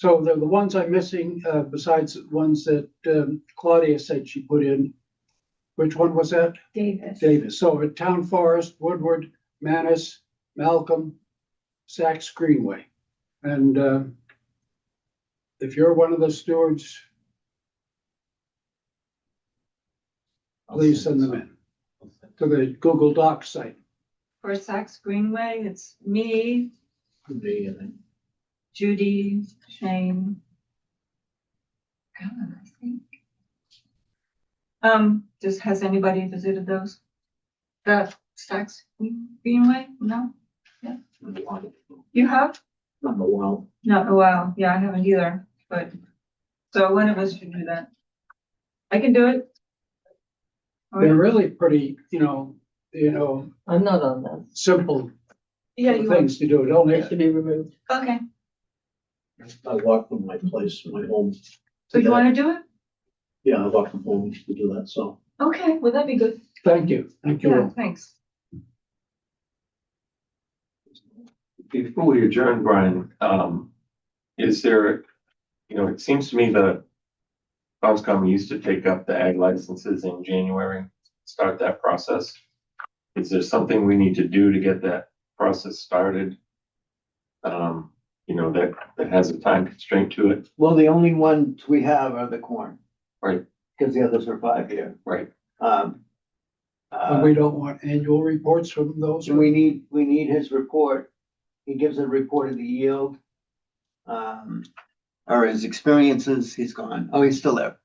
So the ones I'm missing, besides the ones that Claudia said she put in, which one was that? Davis. Davis. So at Town Forest, Woodward, Manus, Malcolm, Saks Greenway. And if you're one of the stewards, please send them in to the Google Docs site. For Saks Greenway, it's me, Me, I think. Judy, Shane. God, I think. Just has anybody visited those? The Saks Greenway? No? Yeah. You have? Not in a while. Not in a while. Yeah, I haven't either, but, so one of us should do that. I can do it. All They're right. really pretty, I'm not on that. simple Yeah, you are. things to do. It only, It should be removed. Okay, I walk from my place, my home. so you wanna do it? Yeah, I walk from home to do that, so. Okay, well, that'd be good. thank you. Thank you. Yeah, Will. thanks. Before we adjourn, Brian, is there, it seems to me that Conscom used to take up the ag licenses in January, start that process. Is there something we need to do to get that process started? That has a time constraint to it? Well, the only ones we have are the corn, Right, because the others are 5-year. right. And we don't want annual reports from those. So we need his report. He gives a report of the yield. Or his experiences, he's gone. Oh, he's still there.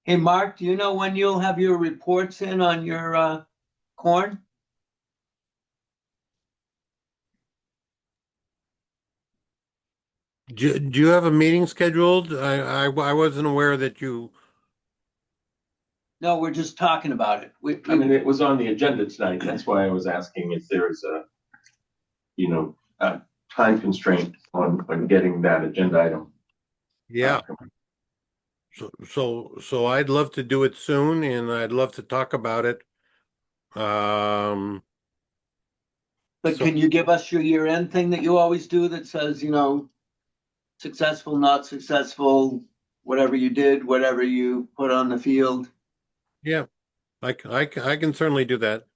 Hey, Mark, do you know when you'll have your reports in on your, corn? Do you have a meeting scheduled? I wasn't aware that you, No, we're just talking about it. I mean, it was on the agenda tonight. That's why I was asking if there is a time constraint on getting that agenda item. yeah. So I'd love to do it soon and I'd love to talk about it. But So- can you give us your year-end thing that you always do that says, successful, not successful, whatever you did, whatever you put on the field? Yeah, I can certainly do that.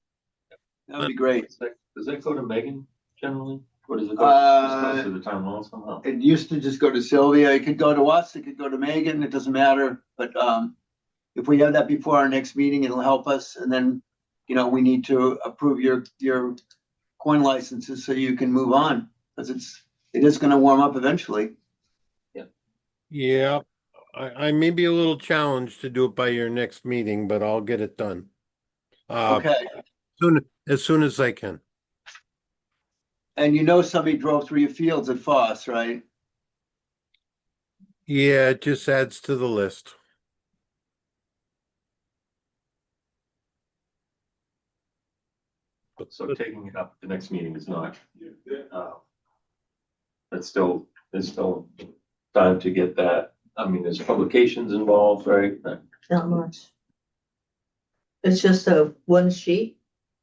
That would be great. Does that go to Megan generally? Or does it go to the town hall somehow? It used to just go to Sylvia. It could go to us. It could go to Megan. It doesn't matter. But if we have that before our next meeting, it'll help us. And then, we need to approve your coin licenses so you can move on, because it is going to warm up eventually. Yeah, I may be a little challenged to do it by your next meeting, but I'll get it done. Okay. As soon as I can. And somebody drove through your fields at Foss, right? Yeah, it just adds to the list. So taking it up at the next meeting is not, there's still time to get that. I mean, there's publications involved, right? Not much. It's just one sheet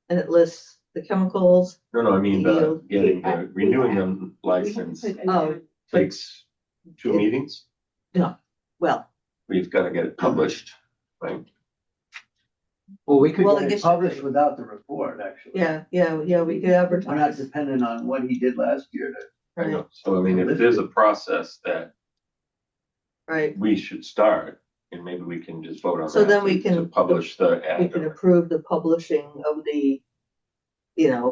and it lists the chemicals. No, I mean, Yield. renewing them license Oh, takes 2 meetings. well, We've got to get it published, right? Well, we could Well, I get guess it you published could. without the report, actually. yeah, we could We're not advertise. dependent on what he did last year. Right, So I mean, if there's a process that right. we should start, and maybe we can just vote on So that then we to can- publish the We ad. can approve the publishing of the,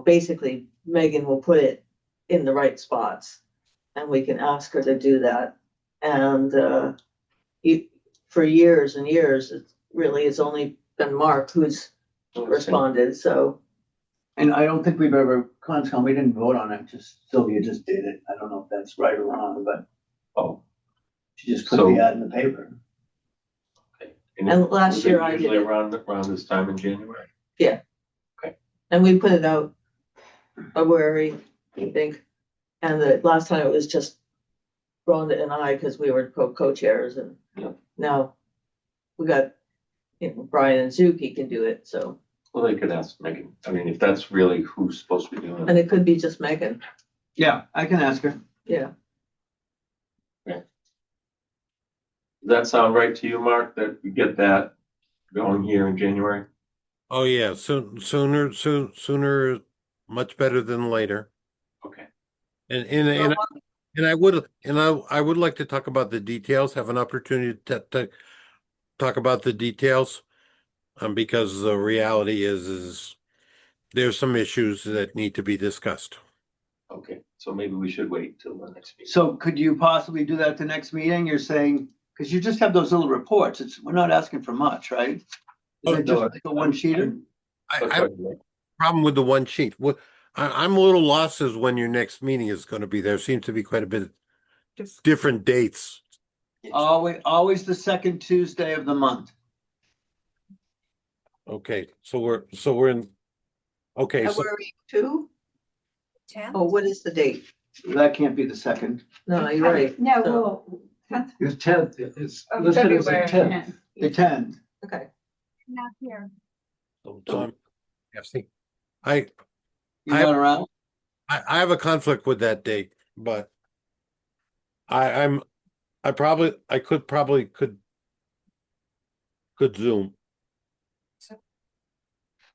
basically Megan will put it in the right spots. And we can ask her to do that. And for years and years, it's only been Mark who's responded, so. And I don't think we've ever, Conscom, we didn't vote on it, just Sylvia just did it. I don't know if that's right or wrong, but Oh, she just put So- the ad in the paper. And last was it year I did usually it. around this time in January. And we put it out February, I think. And the last time it was just Rhonda and I, because we were co-chairs, and Yep. now we got, Brian and Zuki can do it, so, Well, they could ask Megan. I mean, if that's really who's supposed to be doing and it. it could be just Megan, Yeah, I can ask her. yeah. Does that sound right to you, Mark, that we get that going here in January? Oh yeah, sooner, much better than later. Okay. And I would like to talk about the details, have an opportunity to talk about the details, because the reality is there's some issues that need to be discussed. Okay, so maybe we should wait till the next meeting. So could you possibly do that the next meeting? You're saying, because you just have those little reports. We're not asking for much, right? Is Oh, it just like a one sheeter? I have a problem with the one sheet. I'm a little lost as when your next meeting is going to be. There seems to be quite a bit of different dates. Always the second Tuesday of the month. Okay, so we're in. Okay, And so where are you to? Oh, what is the date? That can't be the second. No, you're right. No, So- well, The 10th is Of listed as the February 10th. The 10th. Okay. not here. so I'm guessing. I You're I not around? I have a conflict with that date, but I'm I could Zoom.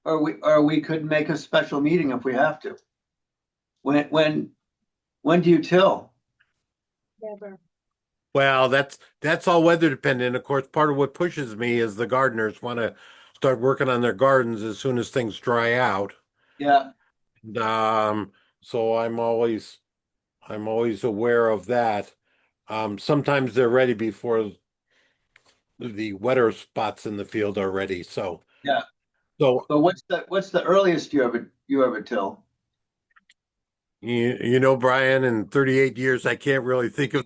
Or we could make a special meeting if we have to. When do you till? Never. Well, that's all weather dependent. Of course, part of what pushes me is the gardeners want to start working on their gardens as soon as things dry out. Yeah, And, so I'm always aware of that. Sometimes they're ready before the wetter spots in the field are ready. yeah. So But what's the earliest you ever till? you know, Brian, in 38 years, I can't really think of,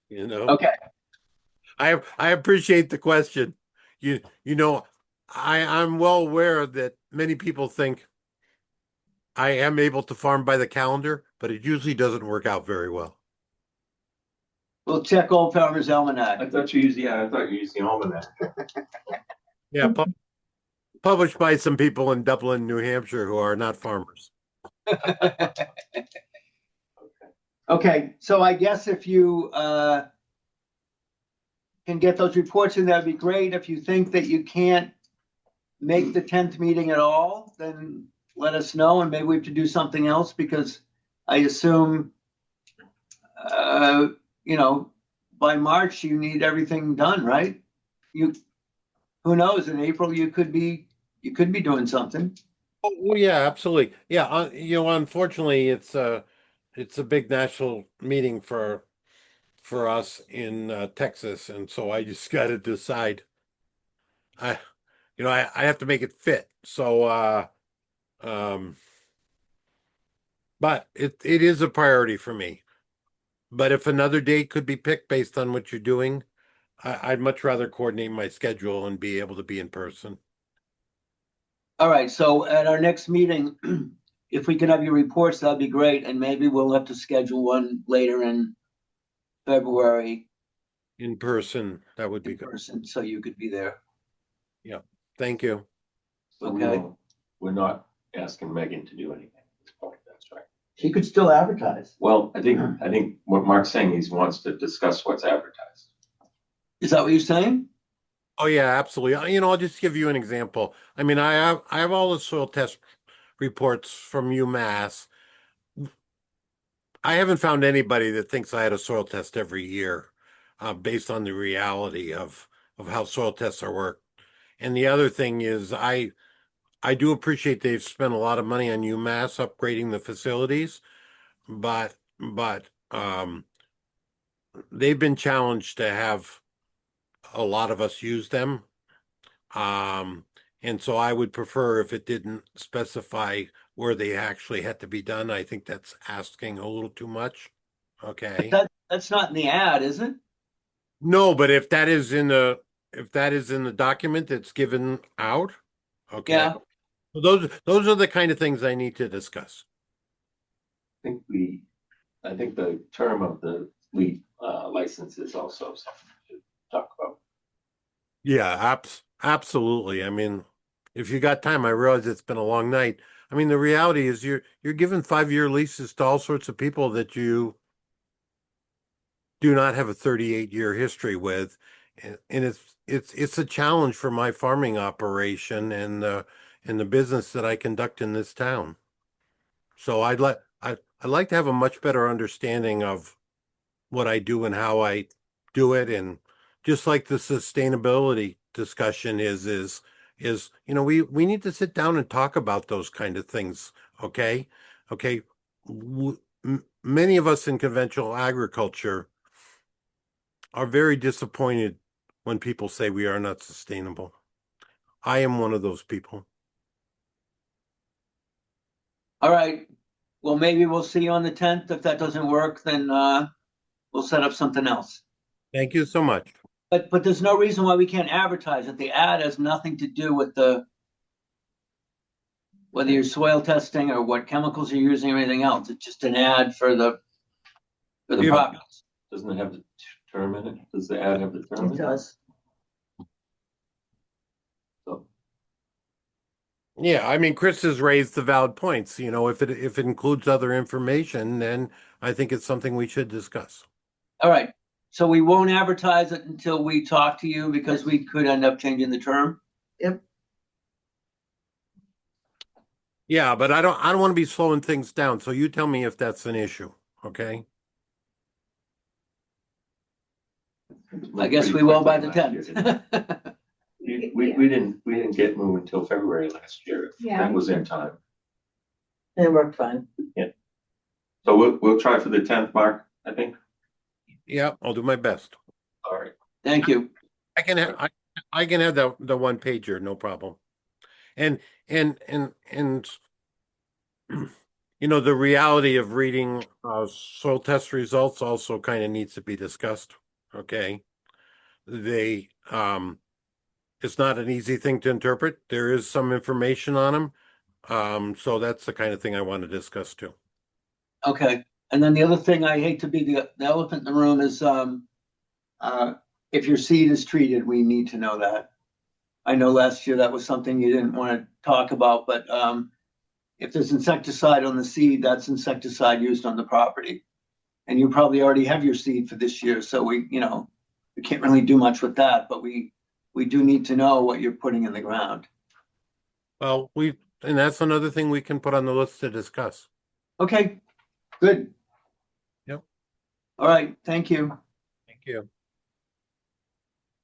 you know. Okay, I appreciate the question. You know, I'm well aware that many people think I am able to farm by the calendar, but it usually doesn't work out very well. we'll check Old Farmer's Almanac. I thought you used the almanac. Yeah, published by some people in Dublin, New Hampshire, who are not farmers. Okay, so I guess if you can get those reports in, that'd be great. If you think that you can't make the 10th meeting at all, then let us know and maybe we have to do something else because I assume, you know, by March you need everything done, right? Who knows, in April you could be doing something. Oh, well, yeah, absolutely. Yeah, you know, unfortunately, it's a big national meeting for us in Texas, and so I just got to decide. I, you know, I have to make it fit. So, um, but it is a priority for me. But if another date could be picked based on what you're doing, I'd much rather coordinate my schedule and be able to be in person. All right, so at our next meeting, if we can have your reports, that'd be great, and maybe we'll have to schedule one later in February In person, that would be in good. person, so you could be there. Yeah, thank you. So Okay. we're not asking Megan to do anything at this point, that's right. She could still advertise. Well, I think what Mark's saying, he wants to discuss what's advertised. Is that what you're saying? Oh yeah, absolutely. You know, I'll just give you an example. I mean, I have all the soil test reports from UMass. I haven't found anybody that thinks I had a soil test every year, based on the reality of how soil tests are worked. And the other thing is, I do appreciate they've spent a lot of money on UMass upgrading the facilities, but they've been challenged to have a lot of us use them. Um, and so I would prefer if it didn't specify where they actually had to be done. I think that's asking a little too much. Okay. That's not in the ad, is it? No, but if that is in the document that's given out, okay. Yeah. So those are the kind of things I need to discuss. I think the term of the fleet license is also something to talk about. Yeah, absolutely. I mean, if you got time, I realize it's been a long night. I mean, the reality is you're giving 5-year leases to all sorts of people that you do not have a 38-year history with. And it's a challenge for my farming operation and the business that I conduct in this town. So I'd like to have a much better understanding of what I do and how I do it. And just like the sustainability discussion we need to sit down and talk about those kind of things. Okay. Okay. Many of us in conventional agriculture are very disappointed when people say we are not sustainable. I am one of those people. All right. Well, maybe we'll see you on the 10th. If that doesn't work, then we'll set up something else. Thank you so much. But there's no reason why we can't advertise it. The ad has nothing to do with whether you're soil testing or what chemicals you're using or anything else. It's just an ad for the If- products. Doesn't it have the term in it? Does the ad have the term in It it? does. So, Yeah, I mean, Chris has raised the valid points. If it includes other information, then I think it's something we should discuss. All right. So we won't advertise it until we talk to you because we could end up changing the term. Yep. Yeah, but I don't want to be slowing things down. So you tell me if that's an issue, okay? I guess we will by the 10th. we didn't get moving until February last year. Yeah. That was in time. It worked fine. So we'll try for the 10th, Mark, I think. Yeah, I'll do my best. All right. Thank you. I can have the one pager, no problem. And the reality of reading soil test results also kind of needs to be discussed. Okay. It's not an easy thing to interpret. There is some information on them. So that's the kind of thing I want to discuss too. Okay. And then the other thing, I hate to be the elephant in the room, is if your seed is treated, we need to know that. I know last year that was something you didn't want to talk about, but if there's insecticide on the seed, that's insecticide used on the property. And you probably already have your seed for this year, so we can't really do much with that, but we do need to know what you're putting in the ground. Well, and that's another thing we can put on the list to discuss. Okay, good. Yep. All right, thank you. Thank you.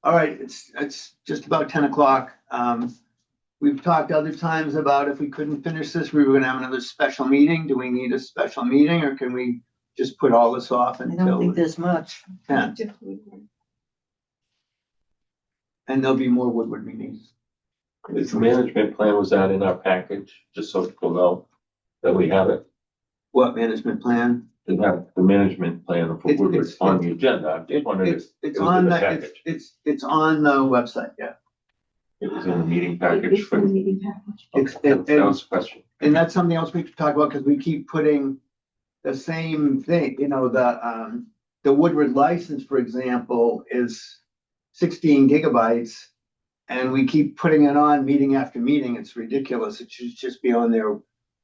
All right, it's just about 10 o'clock. We've talked other times about if we couldn't finish this, we were gonna have another special meeting. Do we need a special meeting or can we just put all this off I don't until think there's much. 10? And there'll be more Woodward meetings. The management plan was that in our package, just so people know that we have it. What management plan? We have the management plan for It's- Woodward it's- on the agenda. I just wondered if It's it was on in the the, package. it's on the website, yeah. It was in the meeting package It's for. in the meeting package. That was a question. And that's something else we could talk about because we keep putting the same thing, the Woodward license, for example, is 16 gigabytes. And we keep putting it on meeting after meeting. It's ridiculous. It should just be on there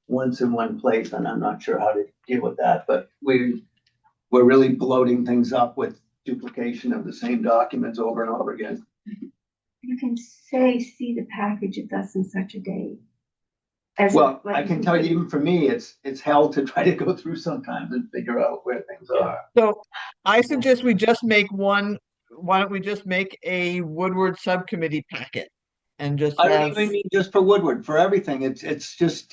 once in one place. And I'm not sure how to deal with that, but we're really bloating things up with duplication of the same documents over and over again. You can say, see the package at thus and such a date. Well, I can tell you, even for me, it's hell to try to go through sometimes and figure out where things are. So I suggest we just make why don't we just make a Woodward subcommittee packet? And just I don't have, even mean just for Woodward, for everything. It's just,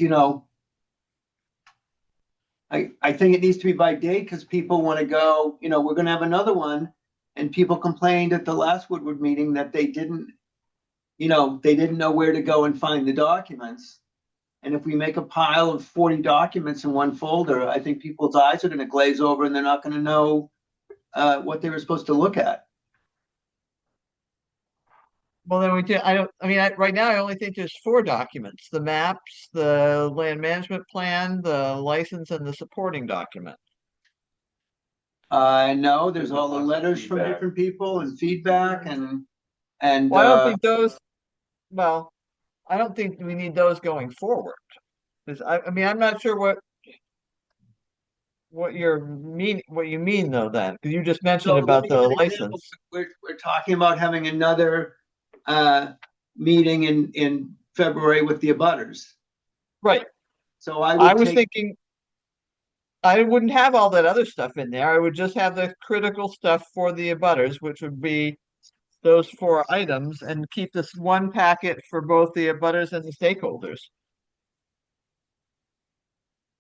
I think it needs to be by date because people want to go, we're gonna have another one. And people complained at the last Woodward meeting that they didn't know where to go and find the documents. And if we make a pile of 40 documents in one folder, I think people's eyes are gonna glaze over and they're not gonna know what they were supposed to look at. well, then right now I only think there's 4 documents: the maps, the land management plan, the license, and the supporting document. No, there's all the letters from different people and feedback and Well, I don't think those, well, I don't think we need those going forward. 'Cause I'm not sure what, what you mean though then, because you just mentioned So let about me give the an example. license. We're talking about having another meeting in February with the abutters. Right. So I I would was take, thinking I wouldn't have all that other stuff in there. I would just have the critical stuff for the abutters, which would be those 4 items, and keep this one packet for both the abutters and the stakeholders.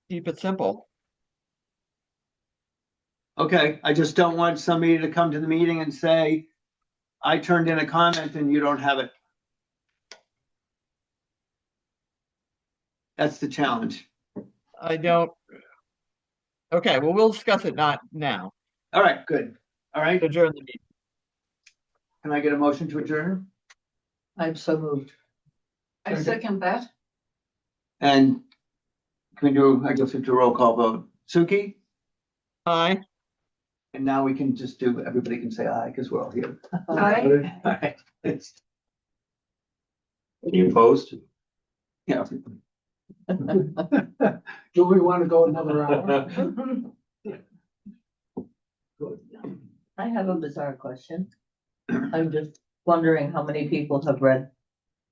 Keep it simple. okay, I just don't want somebody to come to the meeting and say, I turned in a comment and you don't have it. That's the challenge. I don't. Okay, well, we'll discuss it not now. All right, good. All right, Adjourn the meeting. can I get a motion to adjourn? I'm so moved. I second that. And can we do, I guess we do a roll call vote. Suki? Aye. And now we can just do, everybody can say aye because we're all here. Aye. All right. Any opposed? Yeah. Do we want to go another hour? I have a bizarre question. I'm just wondering how many people have read